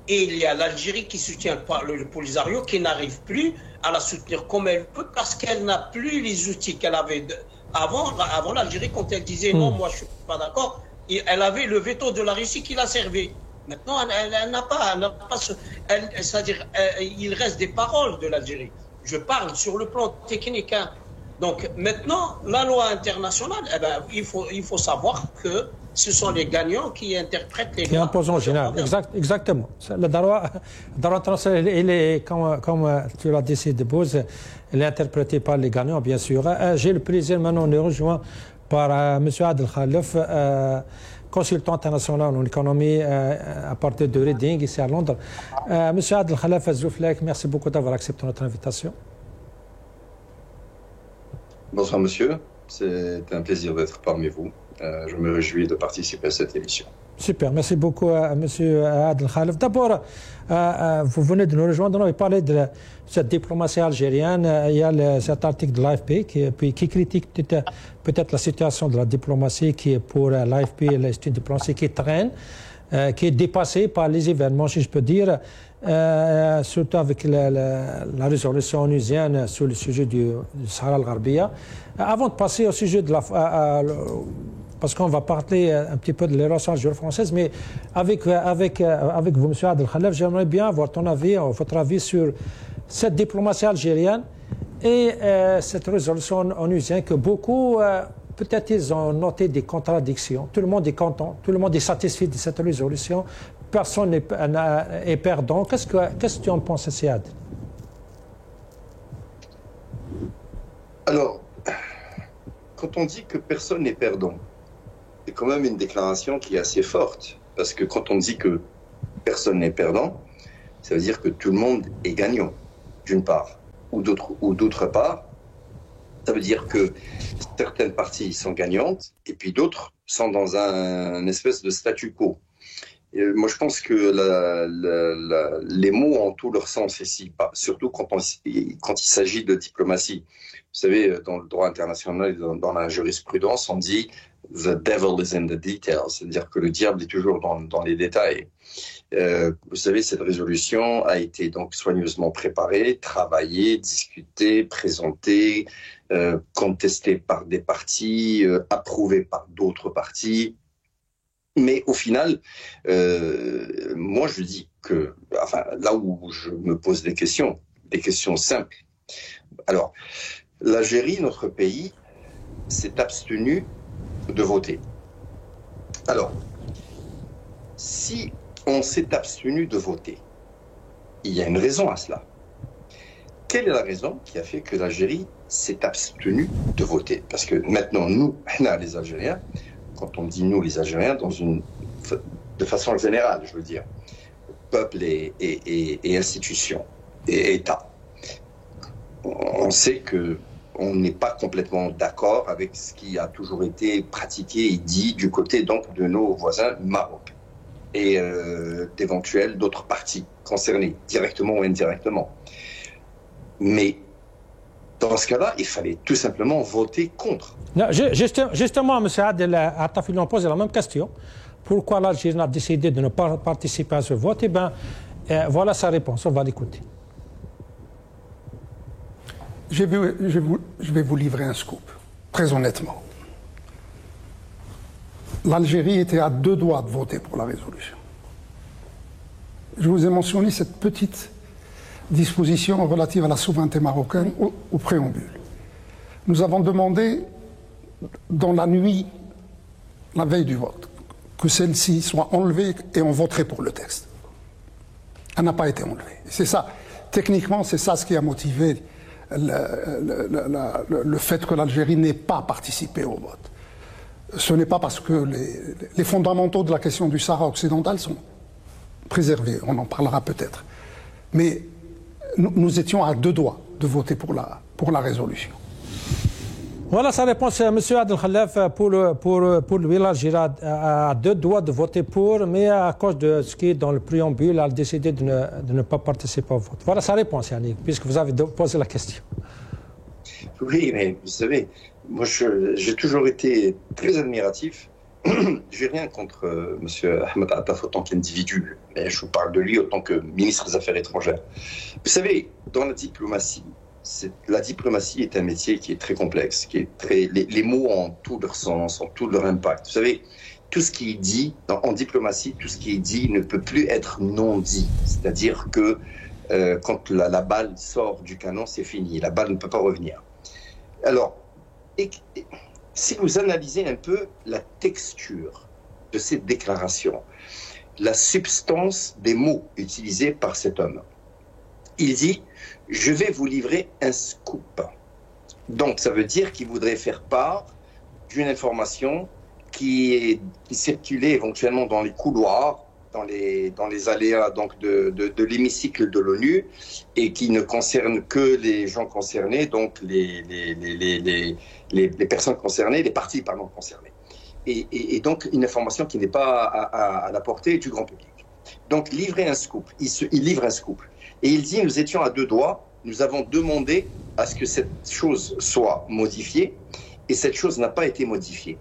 et il y a l'Algérie qui soutient le Polisario, qui n'arrive plus à la soutenir comme elle peut, parce qu'elle n'a plus les outils qu'elle avait avant l'Algérie, quand elle disait non, moi je ne suis pas d'accord, et elle avait le veto de la Russie qui l'a servi. Maintenant, elle n'a pas c'est-à-dire, il reste des paroles de l'Algérie. Je parle sur le plan technique. Hein. Donc maintenant, la loi internationale, il faut savoir que ce sont les gagnants qui interprètent les lois. Qui imposent en général, exactement. Le droit international, il est, comme tu l'as décidé, il est interprété par les gagnants, bien sûr. J'ai le plaisir maintenant de rejoindre par M. Adel Khalef, consultant international en économie à partir de Reading, ici à Londres. M. Adel Khalef Zouflek, merci beaucoup d'avoir accepté notre invitation. Bonsoir monsieur, c'est un plaisir d'être parmi vous. Je me réjouis de participer à cette émission. Super, merci beaucoup M. Adel Khalef. D'abord, vous venez de nous rejoindre, on va parler de cette diplomatie algérienne. Il y a cet article de l'AFP qui critique peut-être la situation de la diplomatie qui est pour l'AFP, c'est une diplomatie qui traîne. qui est dépassé par les événements, si je peux dire, surtout avec la résolution onusienne sur le sujet du Sahara al-Gharbia. Avant de passer au sujet de parce qu'on va parler un petit peu de les relations algéro-françaises, mais avec vous, M. Adel Khalaf, j'aimerais bien avoir ton avis, votre avis sur cette diplomatie algérienne et cette résolution onusienne que beaucoup, peut-être ils ont noté des contradictions. Tout le monde est content, tout le monde est satisfait de cette résolution, personne n'est perdant. Qu'est-ce que tu en penses, Siad? Alors, quand on dit que personne n'est perdant, c'est quand même une déclaration qui est assez forte. Parce que quand on dit que personne n'est perdant, ça veut dire que tout le monde est gagnant, d'une part. Ou d'autre part, ça veut dire que certaines parties sont gagnantes et puis d'autres sont dans un espèce de statu quo. Et moi, je pense que les mots ont tout leur sens ici, surtout quand il s'agit de diplomatie. Vous savez, dans le droit international et dans la jurisprudence, on dit « the devil is in the details », c'est-à-dire que le diable est toujours dans les détails. Vous savez, cette résolution a été donc soigneusement préparée, travaillée, discutée, présentée, contestée par des partis, approuvée par d'autres partis. Mais au final, moi je dis que, enfin, là où je me pose des questions simples. Alors, l'Algérie, notre pays, s'est abstenu de voter. Alors, si on s'est abstenu de voter, il y a une raison à cela. Quelle est la raison qui a fait que l'Algérie s'est abstenue de voter? Parce que maintenant, nous, les Algériens, quand on dit nous, les Algériens, de façon générale, je veux dire, peuple et institutions et État, on sait que on n'est pas complètement d'accord avec ce qui a toujours été pratiqué et dit du côté donc de nos voisins Maroc et d'éventuels d'autres parties concernés, directement ou indirectement. Mais dans ce cas-là, il fallait tout simplement voter contre. Non, justement, M. Adel Attaf, on pose la même question. Pourquoi l'Algérie a décidé de ne pas participer à ce vote? Eh bien, voilà sa réponse. On va l'écouter. Je vais vous livrer un scoop, très honnêtement. L'Algérie était à 2 doigts de voter pour la résolution. Je vous ai mentionné cette petite disposition relative à la souveraineté marocaine au préambule. Nous avons demandé dans la nuit, la veille du vote, que celle-ci soit enlevée et on voterait pour le texte. Elle n'a pas été enlevée. C'est ça, techniquement, c'est ça ce qui a motivé le fait que l'Algérie n'ait pas participé au vote. Ce n'est pas parce que les fondamentaux de la question du Sahara occidental sont préservés, on en parlera peut-être. Mais nous étions à 2 doigts de voter pour la résolution. Voilà sa réponse, M. Adel Khalaf. Pour lui, l'Algérie a 2 doigts de voter pour, mais à cause de ce qui est dans le préambule, elle a décidé de ne pas participer au vote. Voilà sa réponse, Yannick, puisque vous avez posé la question. Oui, mais vous savez, moi j'ai toujours été très admiratif. Je n'ai rien contre M. Ahmed Attaf en tant qu'individu, mais je vous parle de lui en tant que ministre des Affaires étrangères. Vous savez, dans la diplomatie est un métier qui est très complexe, les mots ont tout leur sens, ont tout leur impact. Vous savez, tout ce qui est dit, en diplomatie, tout ce qui est dit ne peut plus être non dit. C'est-à-dire que quand la balle sort du canon, c'est fini, la balle ne peut pas revenir. Alors, si vous analysez un peu la texture de cette déclaration, la substance des mots utilisés par cet homme, il dit « Je vais vous livrer un scoop ». Donc, ça veut dire qu'il voudrait faire part d'une information qui circulait éventuellement dans les couloirs, dans les aléas donc de l'hémicycle de l'ONU et qui ne concerne que les gens concernés, donc les personnes concernées, les parties concernées. Et donc une information qui n'est pas à la portée du grand public. Donc livrer un scoop, il livre un scoop. Et il dit, nous étions à 2 doigts, nous avons demandé à ce que cette chose soit modifiée, et cette chose n'a pas été modifiée.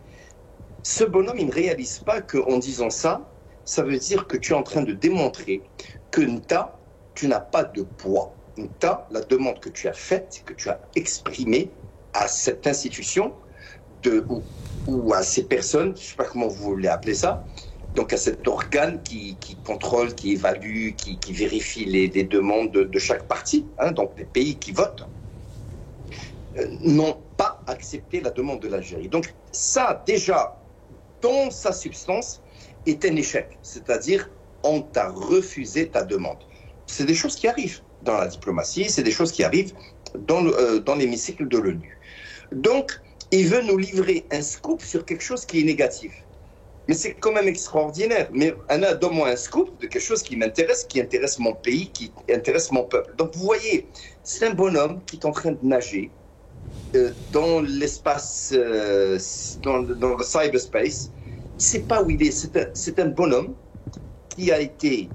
Ce bonhomme, il ne réalise pas qu'en disant ça, ça veut dire que tu es en train de démontrer que Nta, tu n'as pas de poids. Nta, la demande que tu as faite, que tu as exprimée à cette institution ou à ces personnes, je ne sais pas comment vous voulez appeler ça, donc à cet organe qui contrôle, qui évalue, qui vérifie les demandes de chaque parti, hein, donc les pays qui votent, n'ont pas accepté la demande de l'Algérie. Donc ça, déjà, dans sa substance, est un échec. C'est-à-dire, on t'a refusé ta demande. C'est des choses qui arrivent dans la diplomatie, c'est des choses qui arrivent dans l'hémicycle de l'ONU. Donc, il veut nous livrer un scoop sur quelque chose qui est négatif. Mais c'est quand même extraordinaire. Mais Anna, donne-moi un scoop de quelque chose qui m'intéresse, qui intéresse mon pays, qui intéresse mon peuple. Donc, vous voyez, c'est un bonhomme qui est en train de nager dans l'espace, dans le cyberspace. Il ne sait pas où il est. C'est un bonhomme qui a été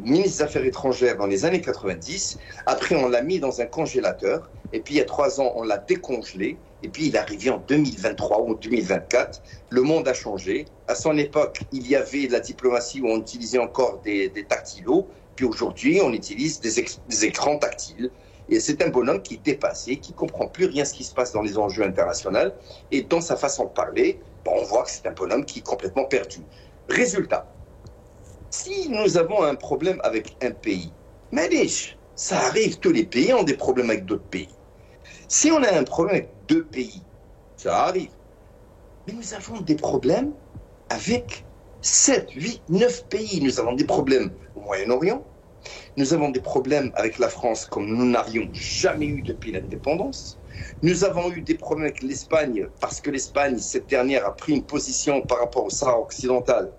ministre des Affaires étrangères dans les années 90. Après, on l'a mis dans un congélateur. Et puis, il y a 3 ans, on l'a décongelé. Et puis, il est arrivé en 2023 ou 2024. Le monde a changé. À son époque, il y avait de la diplomatie où on utilisait encore des tactilos. Puis aujourd'hui, on utilise des écrans tactiles. Et c'est un bonhomme qui est dépassé, qui ne comprend plus rien de ce qui se passe dans les enjeux internationaux. Et dans sa façon de parler, on voit que c'est un bonhomme qui est complètement perdu. Résultat, si nous avons un problème avec un pays, mais ça arrive, tous les pays ont des problèmes avec d'autres pays. Si on a un problème avec 2 pays, ça arrive. Mais nous avons des problèmes avec 7, 8, 9 pays. Nous avons des problèmes au Moyen-Orient. Nous avons des problèmes avec la France comme nous n'avions jamais eu depuis l'indépendance. Nous avons eu des problèmes avec l'Espagne parce que l'Espagne, cette dernière, a pris une position par rapport au Sahara occidental.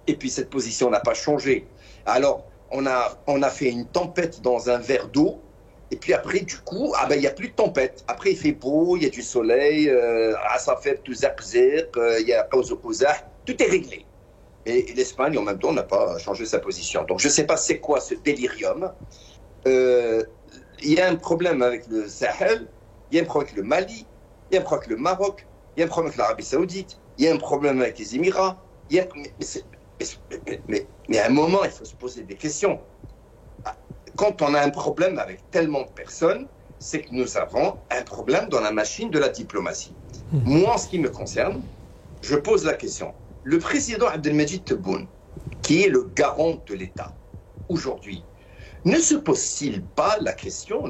Et puis cette position n'a pas changé. Alors, on a fait une tempête dans un verre d'eau. Et puis après, du coup, il n'y a plus de tempête. Après, il fait beau, il y a du soleil, ça fait tout zak-zak, il y a tout est réglé. Et l'Espagne, en même temps, n'a pas changé sa position. Donc, je ne sais pas c'est quoi ce délirium. Il y a un problème avec le Sahel, il y a un problème avec le Mali, il y a un problème avec le Maroc, il y a un problème avec l'Arabie Saoudite, il y a un problème avec les Émirats. Mais à un moment, il faut se poser des questions. Quand on a un problème avec tellement de personnes, c'est que nous avons un problème dans la machine de la diplomatie. Moi, en ce qui me concerne, je pose la question. Le président Abdelmajid Tebboune, qui est le garant de l'État, aujourd'hui, ne se pose-t-il pas la question,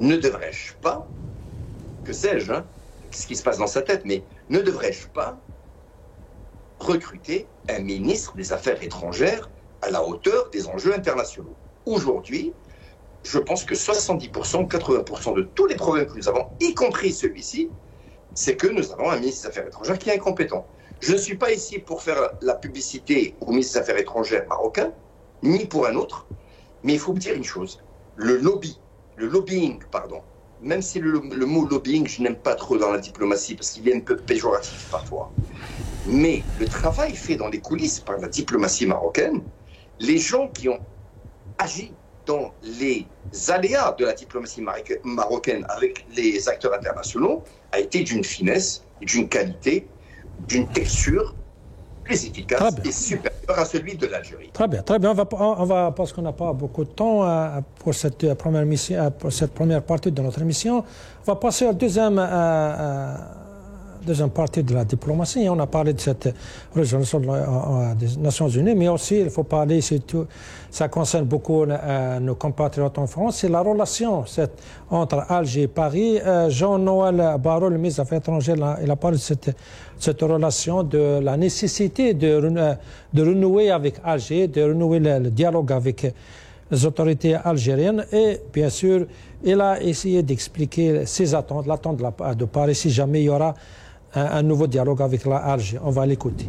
ne devrais-je pas, que sais-je, hein, ce qui se passe dans sa tête, mais ne devrais-je pas recruter un ministre des Affaires étrangères à la hauteur des enjeux internationaux? Aujourd'hui, je pense que 70%, 80% de tous les problèmes que nous avons, y compris celui-ci, c'est que nous avons un ministre des Affaires étrangères qui est incompétent. Je ne suis pas ici pour faire la publicité au ministre des Affaires étrangères marocain, ni pour un autre, mais il faut me dire une chose. Le lobbying, même si le mot lobbying, je n'aime pas trop dans la diplomatie parce qu'il est un peu péjoratif parfois, mais le travail fait dans les coulisses par la diplomatie marocaine, les gens qui ont agi dans les aléas de la diplomatie marocaine avec les acteurs internationaux a été d'une finesse, d'une qualité, d'une texture plus efficace et supérieure à celui de l'Algérie. Très bien. On va parce qu'on n'a pas beaucoup de temps pour cette première partie de notre émission. On va passer à la deuxième partie de la diplomatie. On a parlé de cette résolution des Nations Unies, mais aussi, il faut parler, ça concerne beaucoup nos compatriotes en France, c'est la relation entre Alger et Paris. Jean-Noël Barrot, le ministre des Affaires étrangères, il a parlé de cette relation, de la nécessité de renouer avec Alger, de renouer le dialogue avec les autorités algériennes et, bien sûr, il a essayé d'expliquer ses attentes, l'attente de Paris, si jamais il y aura un nouveau dialogue avec l'Algérie. On va l'écouter.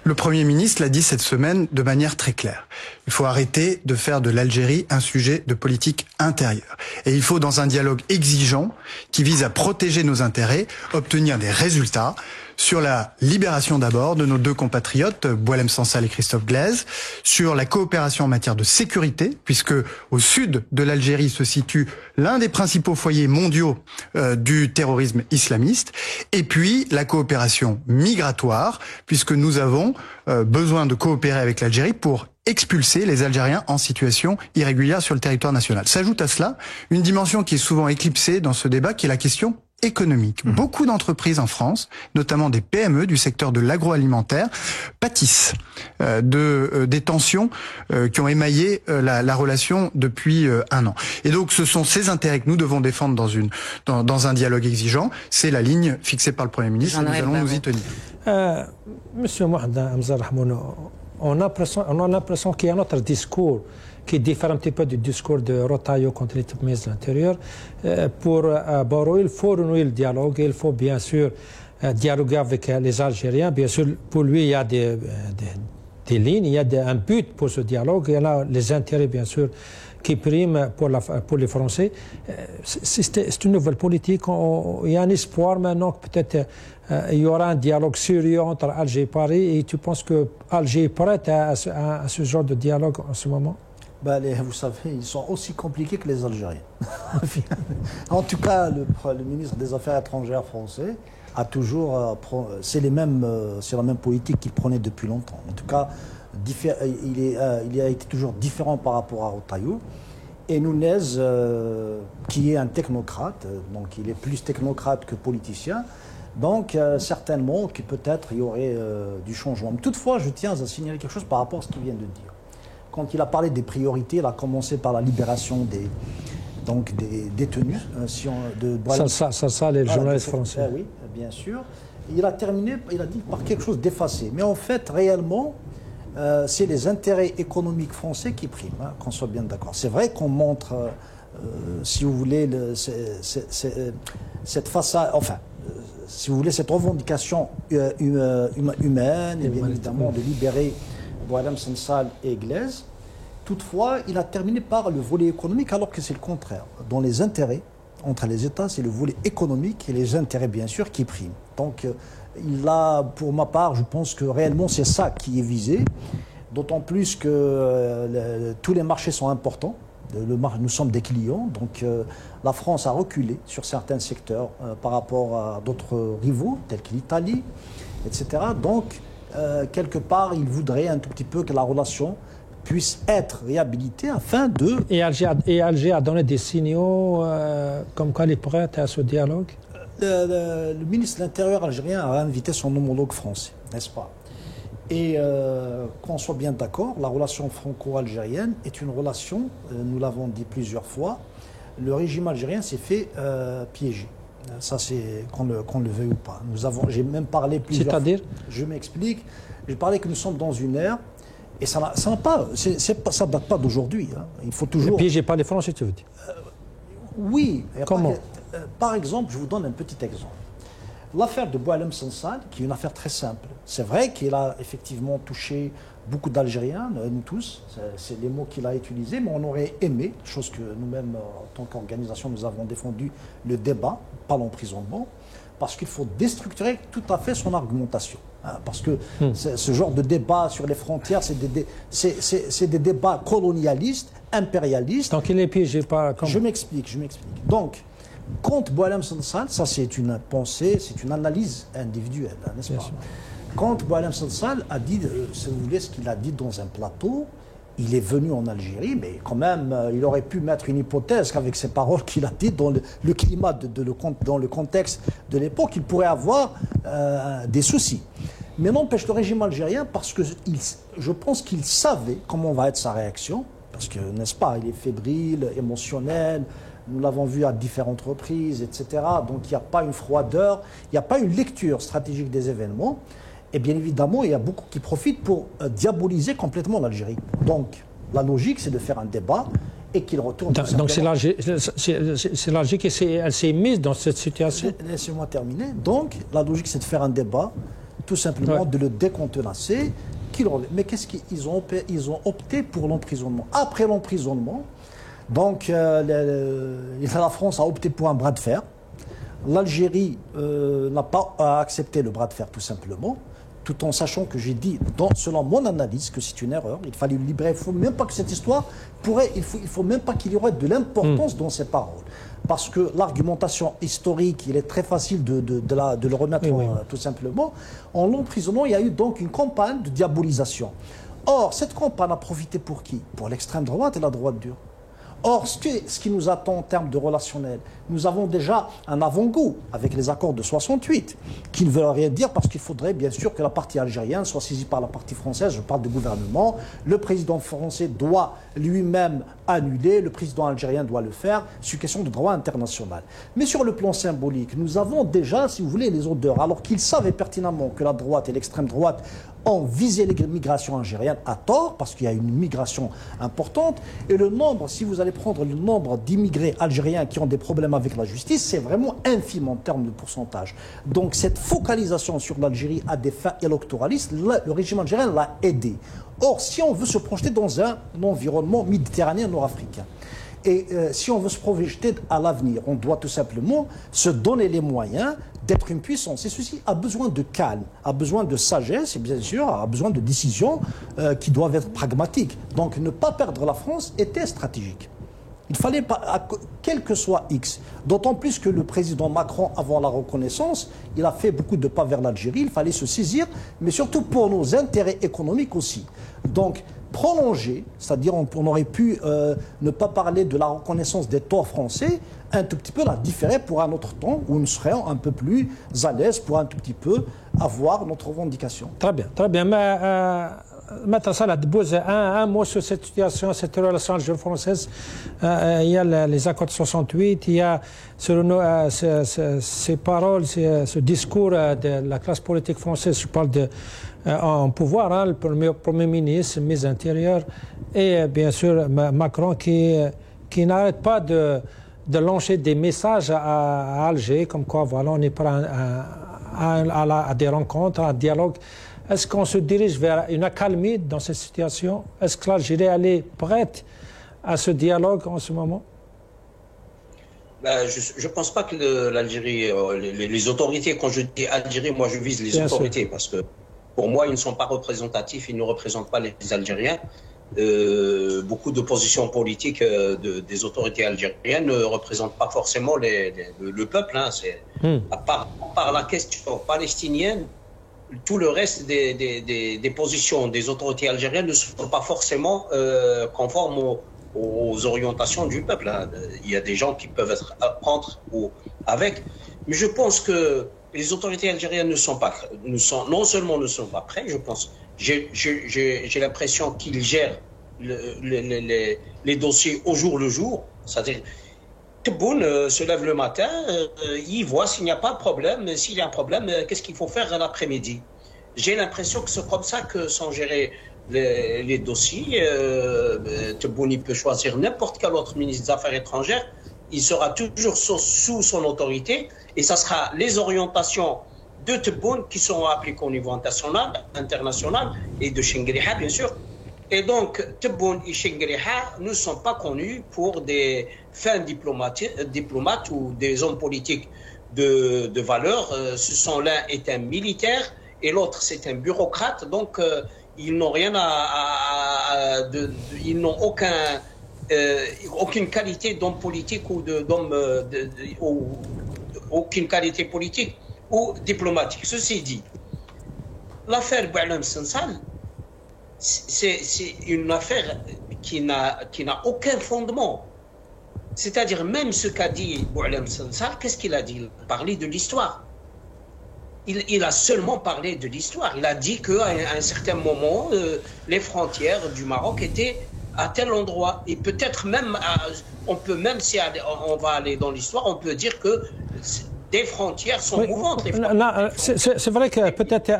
Le Premier ministre l'a dit cette semaine de manière très claire. Il faut arrêter de faire de l'Algérie un sujet de politique intérieure. Et il faut, dans un dialogue exigeant, qui vise à protéger nos intérêts, obtenir des résultats sur la libération d'abord de nos deux compatriotes, Boualem Sansal et Christophe Glaise, sur la coopération en matière de sécurité, puisque au sud de l'Algérie se situe l'un des principaux foyers mondiaux du terrorisme islamiste, et puis la coopération migratoire, puisque nous avons besoin de coopérer avec l'Algérie pour expulser les Algériens en situation irrégulière sur le territoire national. S'ajoute à cela une dimension qui est souvent éclipsée dans ce débat, qui est la question économique. Beaucoup d'entreprises en France, notamment des PME du secteur de l'agroalimentaire, pâtissent des tensions qui ont émaillé la relation depuis un an. Et donc ce sont ces intérêts que nous devons défendre dans un dialogue exigeant. C'est la ligne fixée par le Premier ministre et nous allons nous y tenir. Monsieur Mohamed Hamza Rahmoun, on a l'impression qu'il y a un autre discours qui diffère un petit peu du discours de Rotaillot quand il était ministre de l'Intérieur. Pour Barrot, il faut renouer le dialogue, il faut bien sûr dialoguer avec les Algériens. Bien sûr, pour lui, il y a des lignes, il y a un but pour ce dialogue. Il y a les intérêts, bien sûr, qui priment pour les Français. C'est une nouvelle politique. Il y a un espoir maintenant que peut-être il y aura un dialogue sérieux entre Alger et Paris. Et tu penses que Alger est prête à ce genre de dialogue en ce moment? Vous savez, ils sont aussi compliqués que les Algériens. En tout cas, le ministre des Affaires étrangères français a toujours... c'est la même politique qu'il prenait depuis longtemps. En tout cas, il a été toujours différent par rapport à Rotaillot. Et Nunez, qui est un technocrate, donc il est plus technocrate que politicien, donc certainement que peut-être il y aurait du changement. Mais toutefois, je tiens à signaler quelque chose par rapport à ce qu'il vient de dire. Quand il a parlé des priorités, il a commencé par la libération des détenus. Ça, les journalistes français. Oui, bien sûr. Il a terminé, il a dit par quelque chose d'effacé. Mais en fait, réellement, c'est les intérêts économiques français qui priment, hein, qu'on soit bien d'accord. C'est vrai qu'on montre, si vous voulez, cette façade, si vous voulez, cette revendication humaine, et bien évidemment de libérer Boualem Sansal et Glaise. Toutefois, il a terminé par le volet économique, alors que c'est le contraire. Dans les intérêts entre les États, c'est le volet économique et les intérêts, bien sûr, qui priment. Donc, pour ma part, je pense que réellement, c'est ça qui est visé. D'autant plus que tous les marchés sont importants. Nous sommes des clients. Donc, la France a reculé sur certains secteurs par rapport à d'autres rivaux, tels que l'Italie, etc. Donc, quelque part, il voudrait un tout petit peu que la relation puisse être réhabilitée afin de... Et Alger a donné des signaux comme quoi il est prêt à ce dialogue? Le ministre de l'Intérieur algérien a invité son homologue français, n'est-ce pas? Et qu'on soit bien d'accord, la relation franco-algérienne est une relation, nous l'avons dit plusieurs fois, le régime algérien s'est fait piéger. Ça, c'est qu'on le veuille ou pas. J'ai même parlé plusieurs fois. C'est-à-dire? Je m'explique. J'ai parlé que nous sommes dans une ère, et ça ne date pas d'aujourd'hui. Hein. Il faut toujours... Piégé par les Français, tu veux dire? Oui. Comment? Par exemple, je vous donne un petit exemple. L'affaire de Boualem Sansal, qui est une affaire très simple. C'est vrai qu'il a effectivement touché beaucoup d'Algériens, nous tous, c'est les mots qu'il a utilisés, mais on aurait aimé, chose que nous-mêmes, en tant qu'organisation, nous avons défendu, le débat, pas l'emprisonnement, parce qu'il faut déstructurer tout à fait son argumentation. Hein, parce que ce genre de débat sur les frontières, c'est des débats colonialistes, impérialistes. Donc il est piégé par... Je m'explique. Donc, contre Boualem Sansal, ça c'est une pensée, c'est une analyse individuelle, hein, n'est-ce pas? Quand Boualem Sansal a dit, si vous voulez, ce qu'il a dit dans un plateau, il est venu en Algérie, mais quand même, il aurait pu mettre une hypothèse qu'avec ces paroles qu'il a dites, dans le climat, dans le contexte de l'époque, il pourrait avoir des soucis. Mais n'empêche le régime algérien, parce que je pense qu'il savait comment va être sa réaction, parce que, n'est-ce pas, il est fébrile, émotionnel, nous l'avons vu à différentes reprises, etc. Donc il n'y a pas une froideur, il n'y a pas une lecture stratégique des événements. Et bien évidemment, il y a beaucoup qui profitent pour diaboliser complètement l'Algérie. Donc, la logique, c'est de faire un débat et qu'il retourne... Donc, c'est l'Algérie qui s'est mise dans cette situation. Laissez-moi terminer. Donc, la logique, c'est de faire un débat, tout simplement de le décontenacer, qu'ils l'ont. Mais qu'est-ce qu'ils ont opté? Ils ont opté pour l'emprisonnement. Après l'emprisonnement, donc la France a opté pour un bras de fer. L'Algérie n'a pas accepté le bras de fer tout simplement, tout en sachant que j'ai dit, selon mon analyse, que c'est une erreur. Il fallait le libérer. Il ne faut même pas que cette histoire il faut même pas qu'il y aurait de l'importance dans ces paroles. Parce que l'argumentation historique, il est très facile de le remettre tout simplement. En l'emprisonnant, il y a eu donc une campagne de diabolisation. Or, cette campagne a profité pour qui? Pour l'extrême droite et la droite dure. Or, ce qui nous attend en termes de relationnel, nous avons déjà un avant-goût avec les accords de 68, qui ne veulent rien dire parce qu'il faudrait bien sûr que la partie algérienne soit saisie par la partie française, je parle du gouvernement, le président français doit lui-même annuler, le président algérien doit le faire, c'est une question de droit international. Mais sur le plan symbolique, nous avons déjà, si vous voulez, les odeurs, alors qu'ils savaient pertinemment que la droite et l'extrême droite ont visé l'immigration algérienne à tort, parce qu'il y a une migration importante, et le nombre, si vous allez prendre le nombre d'immigrés algériens qui ont des problèmes avec la justice, c'est vraiment infime en termes de pourcentage. Donc cette focalisation sur l'Algérie à des fins électoralistes, le régime algérien l'a aidé. Or, si on veut se projeter dans un environnement méditerranéen nord-africain, et si on veut se projeter à l'avenir, on doit tout simplement se donner les moyens d'être une puissance. Et ceci a besoin de calme, a besoin de sagesse et bien sûr a besoin de décisions qui doivent être pragmatiques. Donc ne pas perdre la France était stratégique. Il fallait pas, quel que soit X, d'autant plus que le président Macron, avant la reconnaissance, il a fait beaucoup de pas vers l'Algérie, il fallait se saisir, mais surtout pour nos intérêts économiques aussi. Donc, prolonger, c'est-à-dire on aurait pu ne pas parler de la reconnaissance des torts français, un tout petit peu la différer pour un autre temps, où nous serions un peu plus à l'aise pour un tout petit peu avoir notre revendication. Très bien, très bien. Mais, Maître Salah Dbouze, un mot sur cette situation, cette relation algéro-française. Il y a les accords de 68, il y a ces paroles, ce discours de la classe politique française, je parle en pouvoir, hein, le Premier ministre, le ministre intérieur, et bien sûr Macron qui n'arrête pas de lancer des messages à Alger, comme quoi voilà, on est prêt à des rencontres, à un dialogue. Est-ce qu'on se dirige vers une accalmie dans cette situation? Est-ce que l'Algérie est prête à ce dialogue en ce moment? Je ne pense pas que l'Algérie, les autorités, quand je dis Algérie, moi je vise les Bien autorités, sûr. parce que pour moi ils ne sont pas représentatifs, ils ne représentent pas les Algériens. Beaucoup de positions politiques des autorités algériennes ne représentent pas forcément le peuple. Hein. À part la question palestinienne, tout le reste des positions des autorités algériennes ne sont pas forcément conformes aux orientations du peuple. Hein. Il y a des gens qui peuvent être contre ou avec, mais je pense que les autorités algériennes non seulement ne sont pas prêtes, je pense, j'ai l'impression qu'ils gèrent les dossiers au jour le jour, c'est-à-dire Tebboune se lève le matin, il voit s'il n'y a pas de problème, s'il y a un problème, qu'est-ce qu'il faut faire l'après-midi. J'ai l'impression que c'est comme ça que sont gérés les dossiers. Tebboune, il peut choisir n'importe quel autre ministre des Affaires étrangères, il sera toujours sous son autorité, et ça sera les orientations de Tebboune qui seront appliquées au niveau international, et de Chengueliha, bien sûr. Et donc, Tebboune et Chengueliha ne sont pas connus pour des fins diplomates ou des hommes politiques de valeur. L'un est un militaire et l'autre c'est un bureaucrate. Donc, ils n'ont rien ils n'ont aucune qualité d'homme politique ou aucune qualité politique ou diplomatique. Ceci dit, l'affaire Boualem Sansal, c'est une affaire qui n'a aucun fondement. C'est-à-dire, même ce qu'a dit Boualem Sansal, qu'est-ce qu'il a dit? Il a parlé de l'histoire. Il a seulement parlé de l'histoire. Il a dit qu'à un certain moment, les frontières du Maroc étaient à tel endroit. Et peut-être même, on peut même, si on va aller dans l'histoire, on peut dire que des frontières sont mouvantes. C'est vrai que peut-être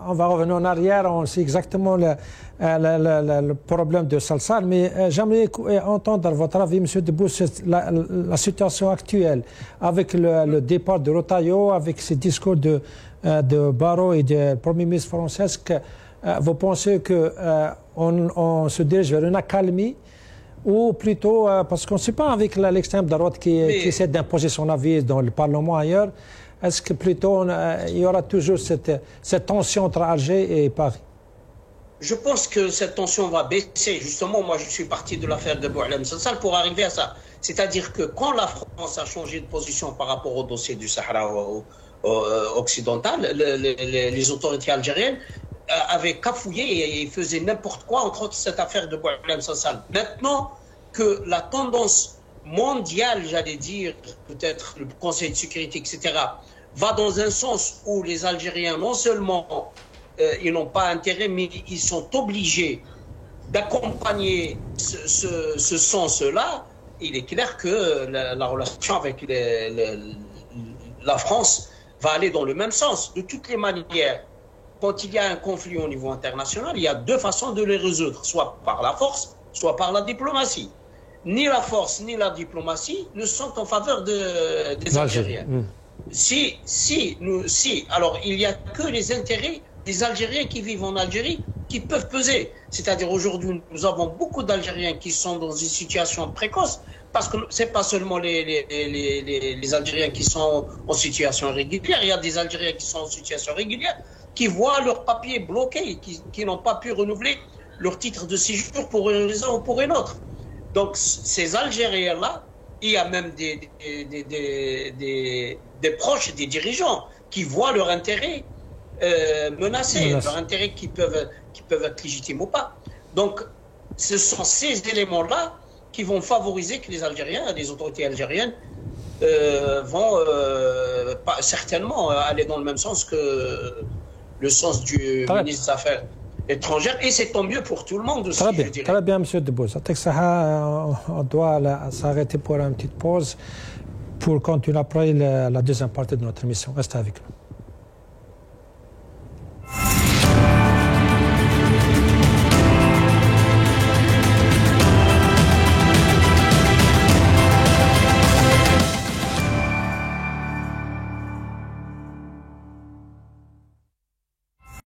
on va revenir en arrière, on sait exactement le problème de Salsal, mais j'aimerais entendre votre avis, M. Dbouze, la situation actuelle, avec le départ de Rotaillot, avec ces discours de Barrot et du Premier ministre français. vous pensez qu'on se dirige vers une accalmie ou plutôt, parce qu'on ne sait pas avec l'extrême droite qui essaie d'imposer son avis dans le Parlement ailleurs, est-ce que plutôt il y aura toujours cette tension entre Alger et Paris? Je pense que cette tension va baisser. Justement, moi, je suis parti de l'affaire de Boualem Sansal pour arriver à ça. C'est-à-dire que quand la France a changé de position par rapport au dossier du Sahara occidental, les autorités algériennes avaient cafouillé et faisaient n'importe quoi, entre autres cette affaire de Boualem Sansal. Maintenant que la tendance mondiale, j'allais dire, peut-être le Conseil de sécurité, etc., va dans un sens où les Algériens, non seulement ils n'ont pas intérêt, mais ils sont obligés d'accompagner ce sens-là, il est clair que la relation avec la France va aller dans le même sens. De toutes les manières, quand il y a un conflit au niveau international, il y a deux façons de les résoudre, soit par la force, soit par la diplomatie. Ni la force ni la diplomatie ne sont en faveur des Algériens. Alors il n'y a que les intérêts des Algériens qui vivent en Algérie qui peuvent peser. C'est-à-dire aujourd'hui, nous avons beaucoup d'Algériens qui sont dans une situation précoce, parce que ce n'est pas seulement les Algériens qui sont en situation régulière, il y a des Algériens qui sont en situation régulière, qui voient leurs papiers bloqués, qui n'ont pas pu renouveler leur titre de séjour pour une raison ou pour une autre. Donc ces Algériens-là, il y a même des proches, des dirigeants, qui voient leur intérêt menacés, leur intérêt qui peuvent être légitimes ou pas. Donc ce sont ces éléments-là qui vont favoriser que les Algériens, les autorités algériennes vont certainement aller dans le même sens que le sens du ministre des Affaires étrangères, et c'est tant mieux pour tout le monde aussi. Très bien, M. Debbouze. On doit s'arrêter pour une petite pause pour continuer après la deuxième partie de notre émission. Restez avec nous.